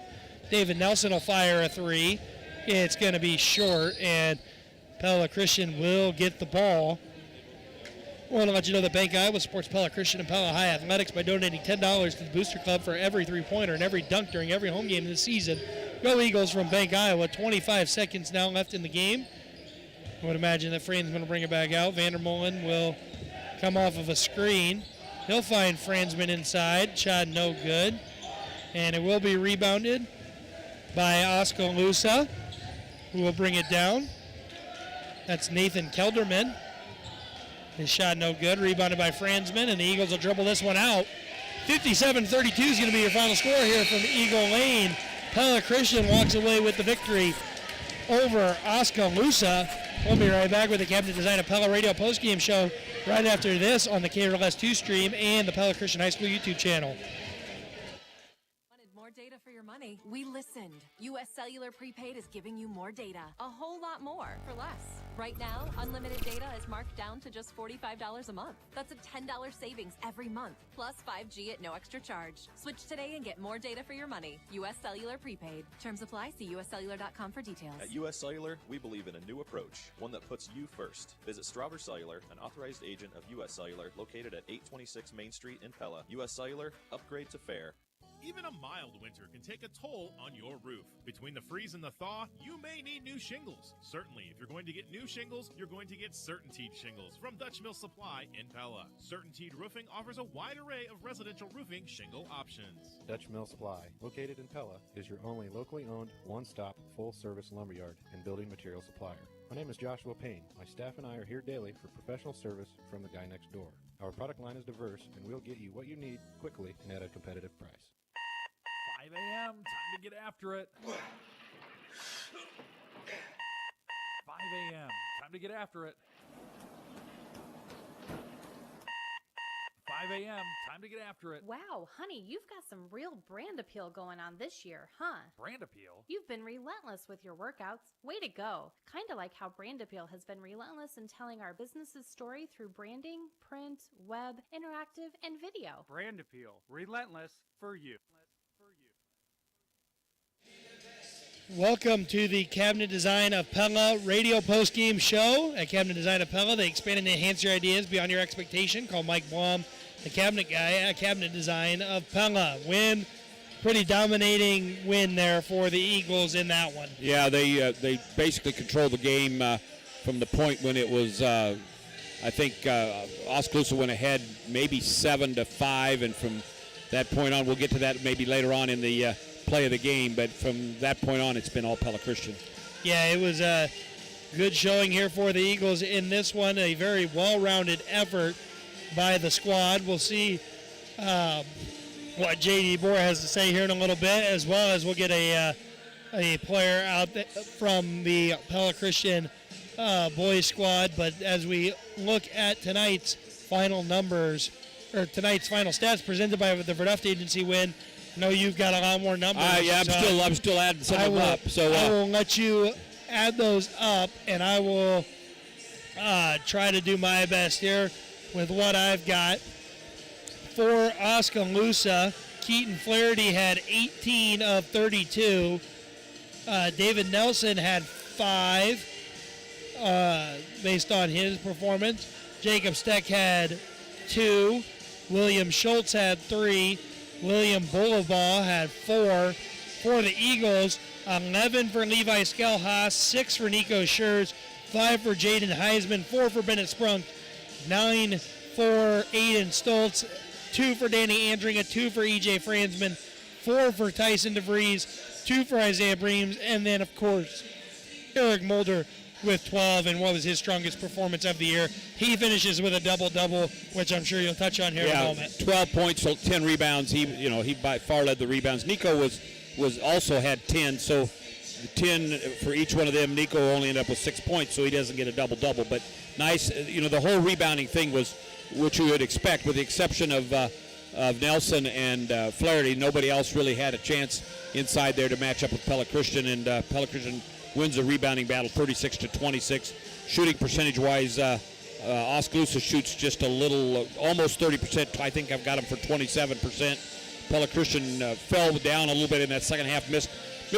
David Nelson will fire a three. It's going to be short, and Pella Christian will get the ball. I want to let you know that Bank Iowa supports Pella Christian and Pella High Athletics by donating $10 to the Booster Club for every three-pointer and every dunk during every home game this season. Go Eagles from Bank Iowa. 25 seconds now left in the game. I would imagine that Franzman will bring it back out. Vandermolen will come off of a screen. He'll find Franzman inside. Shot no good. And it will be rebounded by Oskaloosa, who will bring it down. That's Nathan Kelderman. His shot no good. Rebounded by Franzman, and the Eagles will dribble this one out. 57-32 is going to be your final score here from Eagle Lane. Pella Christian walks away with the victory over Oskaloosa. We'll be right back with the Cabinet Design of Pella Radio postgame show right after this on the KRLS2 stream and the Pella Christian High School YouTube channel. More data for your money? We listened. U.S. Cellular Prepaid is giving you more data. A whole lot more for less. Right now, unlimited data is marked down to just $45 a month. That's a $10 savings every month, plus 5G at no extra charge. Switch today and get more data for your money. U.S. Cellular Prepaid. Terms apply. See uscellular.com for details. At U.S. Cellular, we believe in a new approach, one that puts you first. Visit Strawber Cellular, an authorized agent of U.S. Cellular, located at 826 Main Street in Pella. U.S. Cellular, upgrade to fair. Even a mild winter can take a toll on your roof. Between the freeze and the thaw, you may need new shingles. Certainly, if you're going to get new shingles, you're going to get CertainTeed shingles from Dutch Mill Supply in Pella. CertainTeed Roofing offers a wide array of residential roofing shingle options. Dutch Mill Supply, located in Pella, is your only locally owned, one-stop, full-service lumberyard and building material supplier. My name is Joshua Payne. My staff and I are here daily for professional service from the guy next door. Our product line is diverse, and we'll get you what you need quickly and at a competitive price. 5 a.m., time to get after it. 5 a.m., time to get after it. 5 a.m., time to get after it. Wow, honey, you've got some real brand appeal going on this year, huh? Brand appeal? You've been relentless with your workouts. Way to go. Kind of like how Brand Appeal has been relentless in telling our business's story through branding, print, web, interactive, and video. Brand Appeal, relentless for you. Welcome to the Cabinet Design of Pella radio post-game show. At Cabinet Design of Pella, they expand and enhance your ideas beyond your expectation. Call Mike Blum, the cabinet guy at Cabinet Design of Pella. Pretty dominating win there for the Eagles in that one. Yeah, they basically controlled the game from the point when it was, I think Oskaloosa went ahead maybe 7-5, and from that point on, we'll get to that maybe later on in the play of the game, but from that point on, it's been all Pella Christian. Yeah, it was a good showing here for the Eagles in this one. A very well-rounded effort by the squad. We'll see what J.D. Bohr has to say here in a little bit, as well as we'll get a player out from the Pella Christian boys squad. But as we look at tonight's final numbers, or tonight's final stats presented by the Verdeft Agency win, I know you've got a lot more numbers. Yeah, I'm still adding some of them up. So I will let you add those up, and I will try to do my best here with what I've got. For Oskaloosa, Keaton Flaherty had 18 of 32. David Nelson had 5 based on his performance. Jacob Steck had 2. William Schultz had 3. William Boulevard had 4. For the Eagles, 11 for Levi Skelhaas, 6 for Nico Schurz, 5 for Jaden Heisman, 4 for Bennett Sprunk, 9 for Aiden Stoltz, 2 for Danny Andringa, 2 for EJ Fransman, 4 for Tyson DeVries, 2 for Isaiah Breams, and then, of course, Eric Mulder with 12, and what was his strongest performance of the year. He finishes with a double-double, which I'm sure you'll touch on here in a moment. 12 points, so 10 rebounds. He by far led the rebounds. Nico was also had 10, so 10 for each one of them. Nico only ended up with 6 points, so he doesn't get a double-double. But nice, the whole rebounding thing was what you would expect, with the exception of Nelson and Flaherty. Nobody else really had a chance inside there to match up with Pella Christian, and Pella Christian wins the rebounding battle 36-26. Shooting percentage-wise, Oskaloosa shoots just a little, almost 30%. I think I've got them for 27%. Pella Christian fell down a little bit in that second half, missed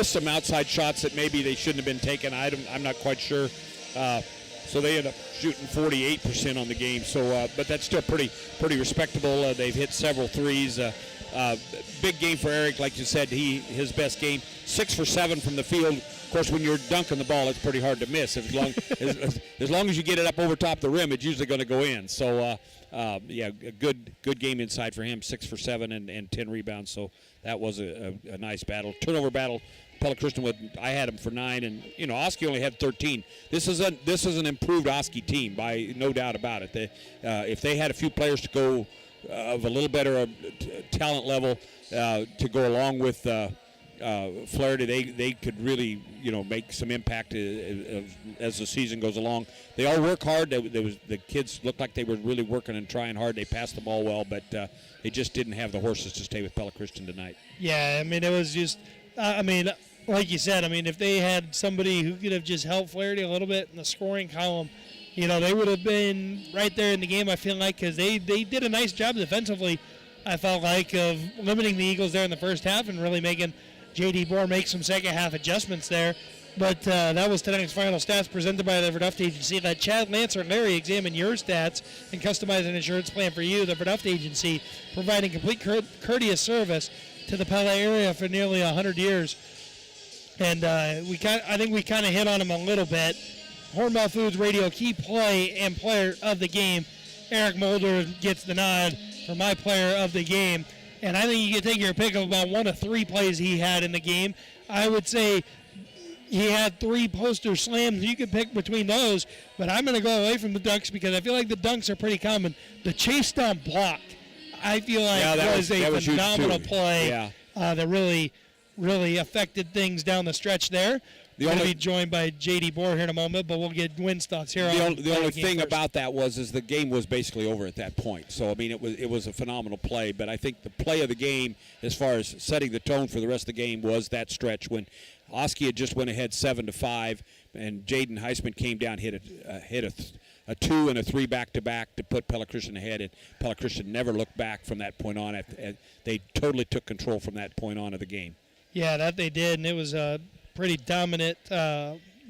some outside shots that maybe they shouldn't have been taken. I'm not quite sure. So they end up shooting 48% on the game. So, but that's still pretty respectable. They've hit several threes. Big game for Eric, like you said. His best game, 6 for 7 from the field. Of course, when you're dunking the ball, it's pretty hard to miss. As long as you get it up over top the rim, it's usually going to go in. So, a good game inside for him. 6 for 7 and 10 rebounds. So that was a nice battle. Turnover battle. Pella Christian I had him for 9, and Oski only had 13. This is an improved Oski team, by no doubt about it. If they had a few players to go of a little better talent level to go along with Flaherty, they could really make some impact as the season goes along. They all work hard. The kids looked like they were really working and trying hard. They passed the ball well, but they just didn't have the horses to stay with Pella Christian tonight. Yeah, it was just, like you said, if they had somebody who could have just helped Flaherty a little bit in the scoring column, they would have been right there in the game, I feel like, because they did a nice job defensively, I felt like, of limiting the Eagles there in the first half and really making J.D. Bohr make some second half adjustments there. But that was tonight's final stats presented by the Verdeft Agency. Let Chad Lancer and Larry examine your stats and customize an insurance plan for you. The Verdeft Agency, providing complete courteous service to the Pella area for nearly 100 years. And I think we kind of hit on them a little bit. Hornbill Foods Radio key play and player of the game. Eric Mulder gets the nod for my player of the game. And I think you can take your pick of about 1 of 3 plays he had in the game. I would say he had 3 poster slams. You could pick between those, but I'm going to go away from the dunks because I feel like the dunks are pretty common. The chase down block, I feel like was a phenomenal play that really affected things down the stretch there. We're going to be joined by J.D. Bohr here in a moment, but we'll get Wynn's thoughts here. The only thing about that was the game was basically over at that point. So, it was a phenomenal play. But I think the play of the game, as far as setting the tone for the rest of the game, was that stretch when Oski had just went ahead 7-5, and Jaden Heisman came down, hit a 2 and a 3 back-to-back to put Pella Christian ahead. And Pella Christian never looked back from that point on. They totally took control from that point on of the game. Yeah, that they did, and it was pretty dominant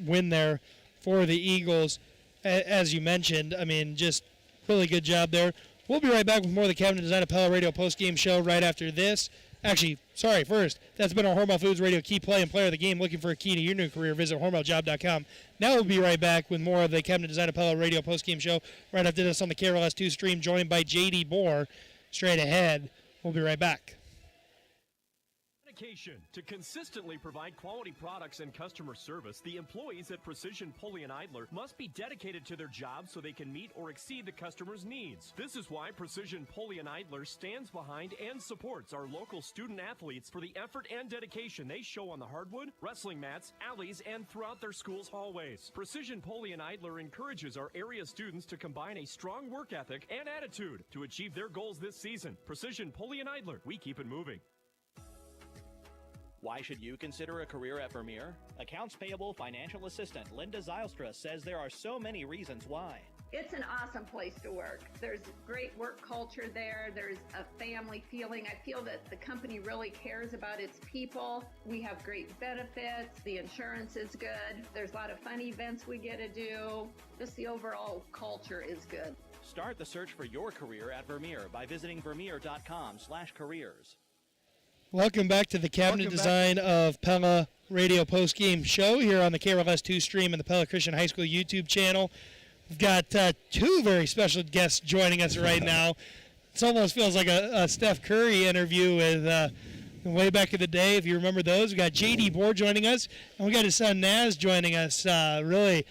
win there for the Eagles. As you mentioned, I mean, just really good job there. We'll be right back with more of the Cabinet Design of Pella Radio post-game show right after this. Actually, sorry, first, that's been our Hormel Foods Radio Key Play and Player of the Game. Looking for a key to your new career, visit hormeljob.com. Now we'll be right back with more of the Cabinet Design of Pella Radio post-game show right after this on the KRLS2 stream, joined by J.D. Bohr. Straight ahead, we'll be right back. To consistently provide quality products and customer service, the employees at Precision Pulley and Idler must be dedicated to their jobs so they can meet or exceed the customer's needs. This is why Precision Pulley and Idler stands behind and supports our local student athletes for the effort and dedication they show on the hardwood, wrestling mats, alleys, and throughout their school's hallways. Precision Pulley and Idler encourages our area students to combine a strong work ethic and attitude to achieve their goals this season. Precision Pulley and Idler, we keep it moving. Why should you consider a career at Vermeer? Accounts Payable Financial Assistant Linda Zylstra says there are so many reasons why. It's an awesome place to work. There's great work culture there. There's a family feeling. I feel that the company really cares about its people. We have great benefits. The insurance is good. There's a lot of fun events we get to do. Just the overall culture is good. Start the search for your career at Vermeer by visiting vermeer.com/careers. Welcome back to the Cabinet Design of Pella Radio post-game show here on the KRLS2 stream and the Pella Christian High School YouTube channel. We've got two very special guests joining us right now. It almost feels like a Steph Curry interview with way back in the day, if you remember those. We've got J.D. Bohr joining us, and we got his son Naz joining us. Really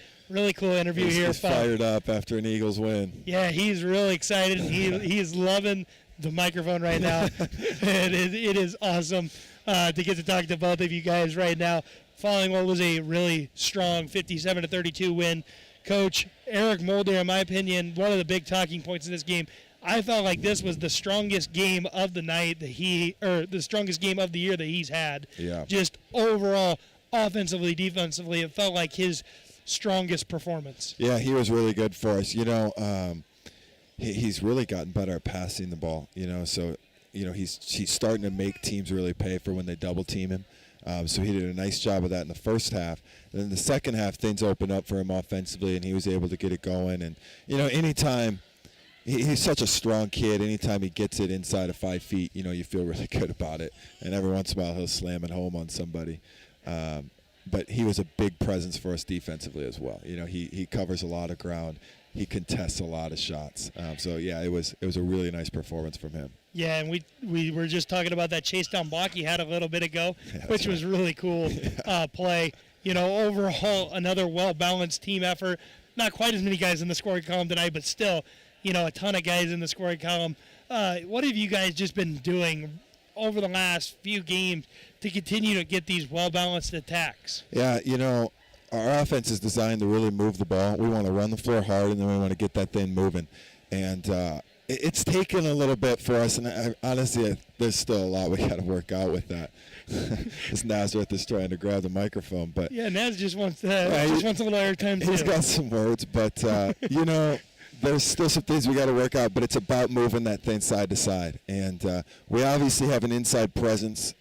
cool interview here. He's fired up after an Eagles win. Yeah, he's really excited. He's loving the microphone right now. It is awesome to get to talk to both of you guys right now following what was a really strong 57-32 win. Coach Eric Mulder, in my opinion, one of the big talking points in this game. I felt like this was the strongest game of the night the strongest game of the year that he's had. Yeah. Just overall, offensively, defensively, it felt like his strongest performance. Yeah, he was really good for us. He's really gotten better at passing the ball, so, he's starting to make teams really pay for when they double team him. So he did a nice job of that in the first half. And then the second half, things opened up for him offensively, and he was able to get it going. And, anytime he's such a strong kid, anytime he gets it inside of 5 feet, you feel really good about it. And every once in a while, he'll slam it home on somebody. But he was a big presence for us defensively as well. He covers a lot of ground. He contests a lot of shots. It was a really nice performance from him. Yeah, and we were just talking about that chase down block he had a little bit ago, which was really cool play. Overall, another well-balanced team effort. Not quite as many guys in the scoring column tonight, but still, a ton of guys in the scoring column. What have you guys just been doing over the last few games to continue to get these well-balanced attacks? Yeah, our offense is designed to really move the ball. We want to run the floor hard, and then we want to get that thing moving. And it's taken a little bit for us, and honestly, there's still a lot we got to work out with that. As Nazareth is trying to grab the microphone, but yeah, Naz just wants a little airtime too. He's got some words, but there's still some things we got to work out. But it's about moving that thing side to side, and we obviously have an inside presence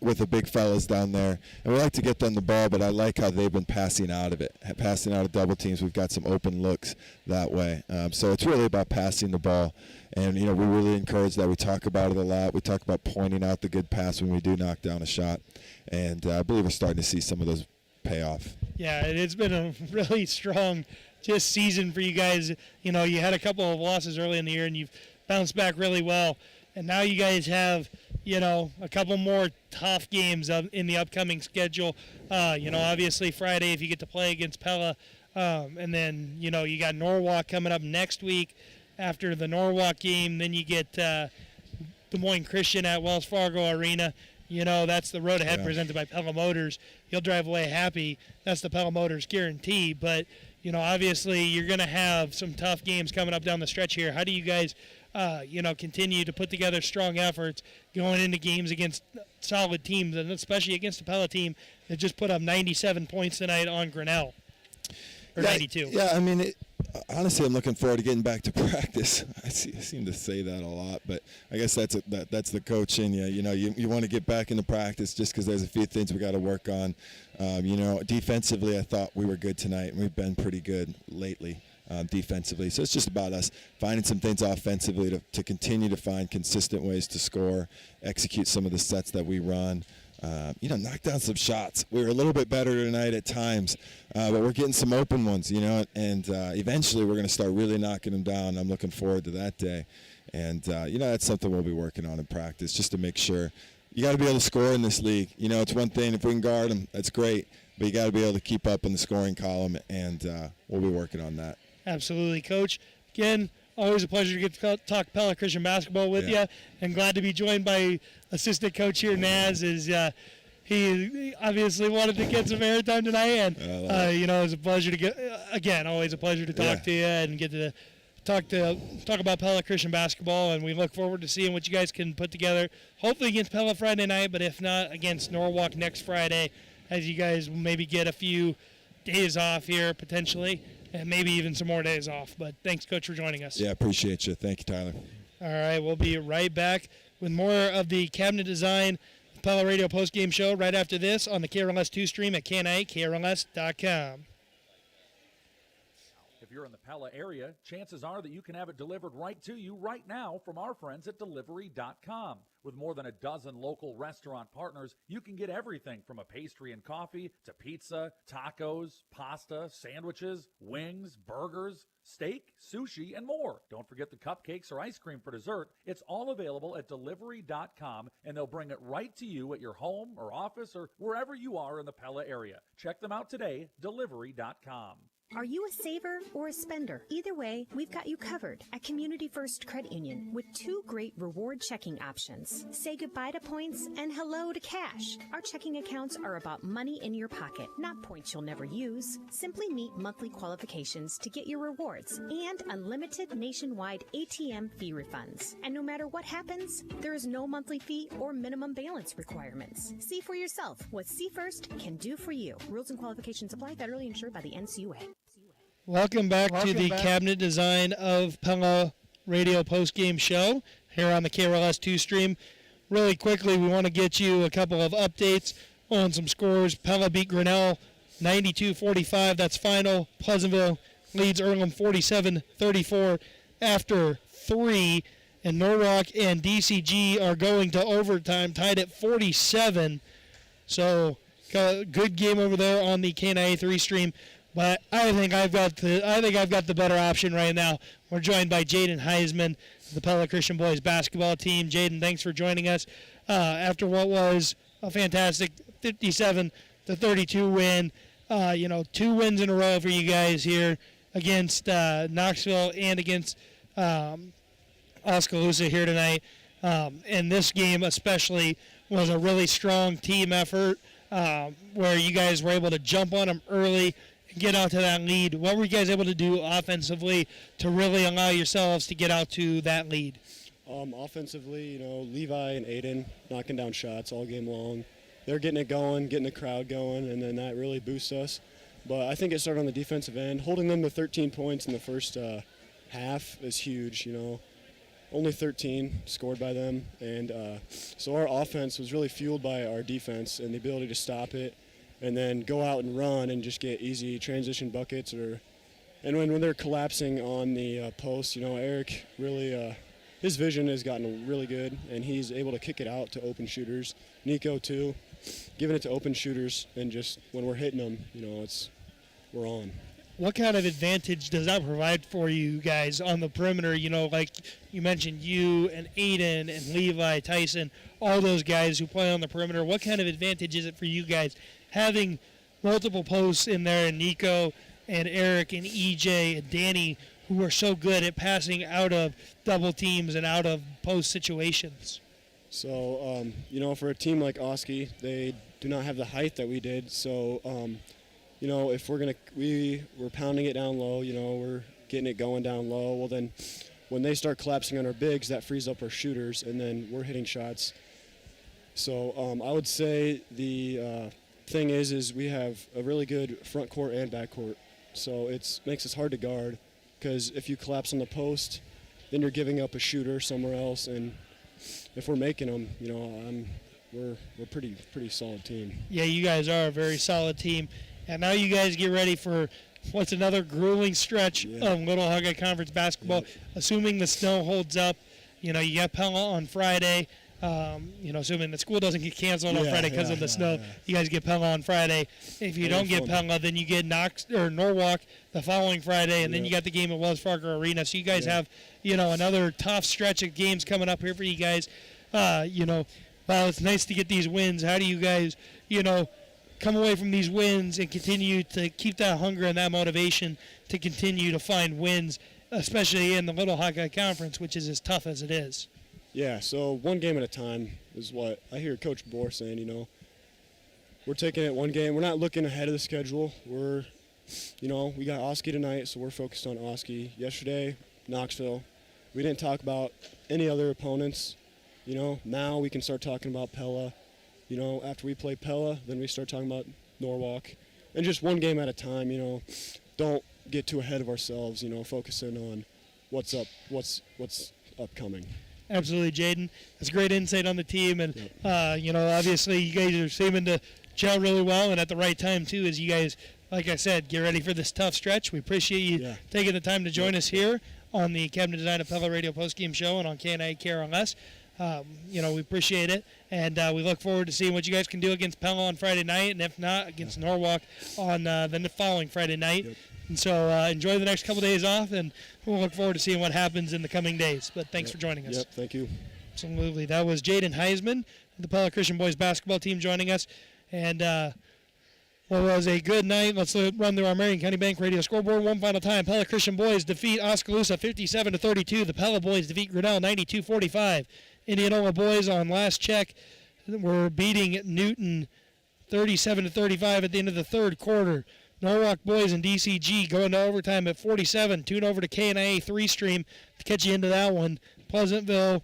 with the big fellas down there, and we like to get them the ball, but I like how they've been passing out of it, passing out of double teams. We've got some open looks that way, so it's really about passing the ball, and we really encourage that. We talk about it a lot. We talk about pointing out the good pass when we do knock down a shot, and I believe we're starting to see some of those pay off. Yeah, it's been a really strong just season for you guys. You had a couple of losses early in the year, and you've bounced back really well, and now you guys have a couple more tough games in the upcoming schedule. Obviously Friday if you get to play against Pella, and then you got Norwalk coming up next week. After the Norwalk game, then you get Des Moines Christian at Wells Fargo Arena. That's the road ahead presented by Pella Motors. You'll drive away happy. That's the Pella Motors guarantee. But obviously you're going to have some tough games coming up down the stretch here. How do you guys continue to put together strong efforts going into games against solid teams, and especially against the Pella team that just put up 97 points tonight on Grinnell? or 92. Yeah, I mean, honestly, I'm looking forward to getting back to practice. I seem to say that a lot, but I guess that's the coach in you. You know, you want to get back into practice just because there's a few things we got to work on. You know, defensively, I thought we were good tonight, and we've been pretty good lately. Defensively. So it's just about us finding some things offensively to continue to find consistent ways to score, execute some of the sets that we run, you know, knock down some shots. We were a little bit better tonight at times, but we're getting some open ones, you know, and eventually we're going to start really knocking them down. I'm looking forward to that day. And, you know, that's something we'll be working on in practice just to make sure. You got to be able to score in this league. You know, it's one thing if we can guard them, that's great, but you got to be able to keep up in the scoring column, and we'll be working on that. Absolutely, Coach. Again, always a pleasure to get to talk Pella Christian basketball with you, and glad to be joined by assistant coach here, Naz. He obviously wanted to get some airtime tonight, and you know, it's a pleasure to get. Again, always a pleasure to talk to you and get to talk about Pella Christian basketball, and we look forward to seeing what you guys can put together. Hopefully against Pella Friday night, but if not, against Norwalk next Friday, as you guys maybe get a few days off here potentially. And maybe even some more days off. But thanks, Coach, for joining us. Yeah, appreciate you. Thank you, Tyler. All right, we'll be right back with more of the Cabinet Design Pella Radio postgame show right after this on the KRLS 2 stream at KRLS.com. If you're in the Pella area, chances are that you can have it delivered right to you right now from our friends at delivery.com. With more than a dozen local restaurant partners, you can get everything from a pastry and coffee to pizza, tacos, pasta, sandwiches, wings, burgers, steak, sushi, and more. Don't forget the cupcakes or ice cream for dessert. It's all available at delivery.com, and they'll bring it right to you at your home or office or wherever you are in the Pella area. Check them out today, delivery.com. Are you a saver or a spender? Either way, we've got you covered at Community First Credit Union with 2 great reward checking options. Say goodbye to points and hello to cash. Our checking accounts are about money in your pocket, not points you'll never use. Simply meet monthly qualifications to get your rewards and unlimited nationwide ATM fee refunds. And no matter what happens, there is no monthly fee or minimum balance requirements. See for yourself what See First can do for you. Rules and qualifications apply, federally insured by the NCUA. Welcome back to the Cabinet Design of Pella Radio postgame show here on the KRLS 2 stream. Really quickly, we want to get you a couple of updates on some scores. Pella beat Grinnell 92-45. That's final. Pleasantville leads Earlham 47-34 after 3. And Norwalk and DCG are going to overtime, tied at 47. So, good game over there on the KNIA 3 stream. But I think I've got the better option right now. We're joined by Jaden Heisman, the Pella Christian boys basketball team. Jaden, thanks for joining us after what was a fantastic 57-32 win. 2 wins in a row for you guys here against Knoxville and against Oskaloosa here tonight. And this game especially was a really strong team effort where you guys were able to jump on them early, get out to that lead. What were you guys able to do offensively to really allow yourselves to get out to that lead? Offensively, Levi and Aiden knocking down shots all game long. They're getting it going, getting the crowd going, and then that really boosts us. But I think it started on the defensive end. Holding them to 13 points in the first half is huge, Only 13 scored by them. And so our offense was really fueled by our defense and the ability to stop it, and then go out and run and just get easy transition buckets. And when they're collapsing on the post, Eric really, his vision has gotten really good, and he's able to kick it out to open shooters. Nico, too, giving it to open shooters, and just when we're hitting them, we're on. What kind of advantage does that provide for you guys on the perimeter? Like you mentioned, you and Aiden and Levi, Tyson, all those guys who play on the perimeter. What kind of advantage is it for you guys having multiple posts in there, and Nico and Eric and EJ and Danny, who are so good at passing out of double teams and out of post situations? So, for a team like Oski, they do not have the height that we did. So, if we're pounding it down low, we're getting it going down low. Well, then when they start collapsing on our bigs, that frees up our shooters, and then we're hitting shots. So I would say the thing is we have a really good front court and back court so it makes us hard to guard because if you collapse on the post, then you're giving up a shooter somewhere else, and if we're making them, we're pretty solid team. Yeah, you guys are a very solid team. And now you guys get ready for what's another grueling stretch of Little Hawkeye Conference basketball, assuming the snow holds up. You got Pella on Friday. Assuming the school doesn't get canceled on Friday because of the snow, you guys get Pella on Friday. If you don't get Pella, then you get Norwalk the following Friday, and then you got the game at Wells Fargo Arena. So you guys have, another tough stretch of games coming up here for you guys. Wow, it's nice to get these wins. How do you guys, come away from these wins and continue to keep that hunger and that motivation to continue to find wins, especially in the Little Hawkeye Conference, which is as tough as it is? Yeah, so one game at a time is what I hear Coach Bohr saying, We're taking it one game. We're not looking ahead of the schedule. We got Oski tonight, so we're focused on Oski. Yesterday, Knoxville. We didn't talk about any other opponents. Now we can start talking about Pella. After we play Pella, then we start talking about Norwalk. And just one game at a time, don't get too ahead of ourselves, focusing on what's upcoming. Absolutely, Jaden. That's great insight on the team. And, obviously you guys are seeming to gel really well and at the right time, too, as you guys, like I said, get ready for this tough stretch. We appreciate you taking the time to join us here on the Cabinet Design of Pella Radio postgame show and on KNI KRLS. We appreciate it, and we look forward to seeing what you guys can do against Pella on Friday night, and if not, against Norwalk on the following Friday night. And so enjoy the next couple days off, and we'll look forward to seeing what happens in the coming days. But thanks for joining us. Yep, thank you. Absolutely. That was Jaden Heisman, the Pella Christian boys basketball team, joining us. And what was a good night. Let's run through our Marion County Bank radio scoreboard one final time. Pella Christian boys defeat Oskaloosa 57-32. The Pella boys defeat Grinnell 92-45. Indianola boys on last check were beating Newton 37-35 at the end of the third quarter. Norwalk boys and DCG going to overtime at 47. Tune over to KNIA 3-stream to catch you into that one. Pleasantville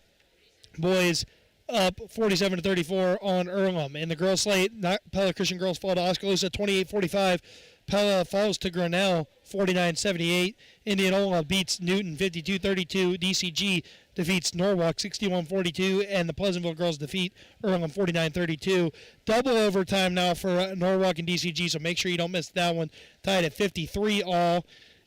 boys up 47-34 on Earlham. In the girls' slate, Pella Christian girls fall to Oskaloosa 28-45. Pella falls to Grinnell 49-78. Indianola beats Newton 52-32. DCG defeats Norwalk 61-42, and the Pleasantville girls defeat Earlham 49-32. Double overtime now for Norwalk and DCG, so make sure you don't miss that one. Tied at 53 all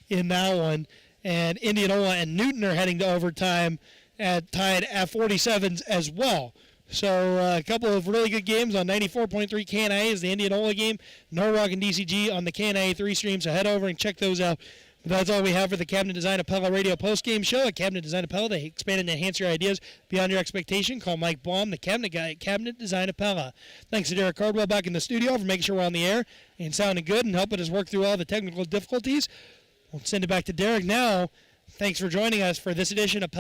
in that one. And Indianola and Newton are heading to overtime tied at 47s as well. So a couple of really good games on 94.3 KNIA is the Indianola game. Norwalk and DCG on the KNIA 3 stream, so head over and check those out. But that's all we have for the Cabinet Design of Pella radio postgame show. At Cabinet Design of Pella, they expand and enhance your ideas beyond your expectation. Call Mike Blom, the cabinet guy at Cabinet Design of Pella. Thanks to Derek Cardwell back in the studio for making sure we're on the air and sounding good and helping us work through all the technical difficulties. We'll send it back to Derek now. Thanks for joining us for this edition of Pella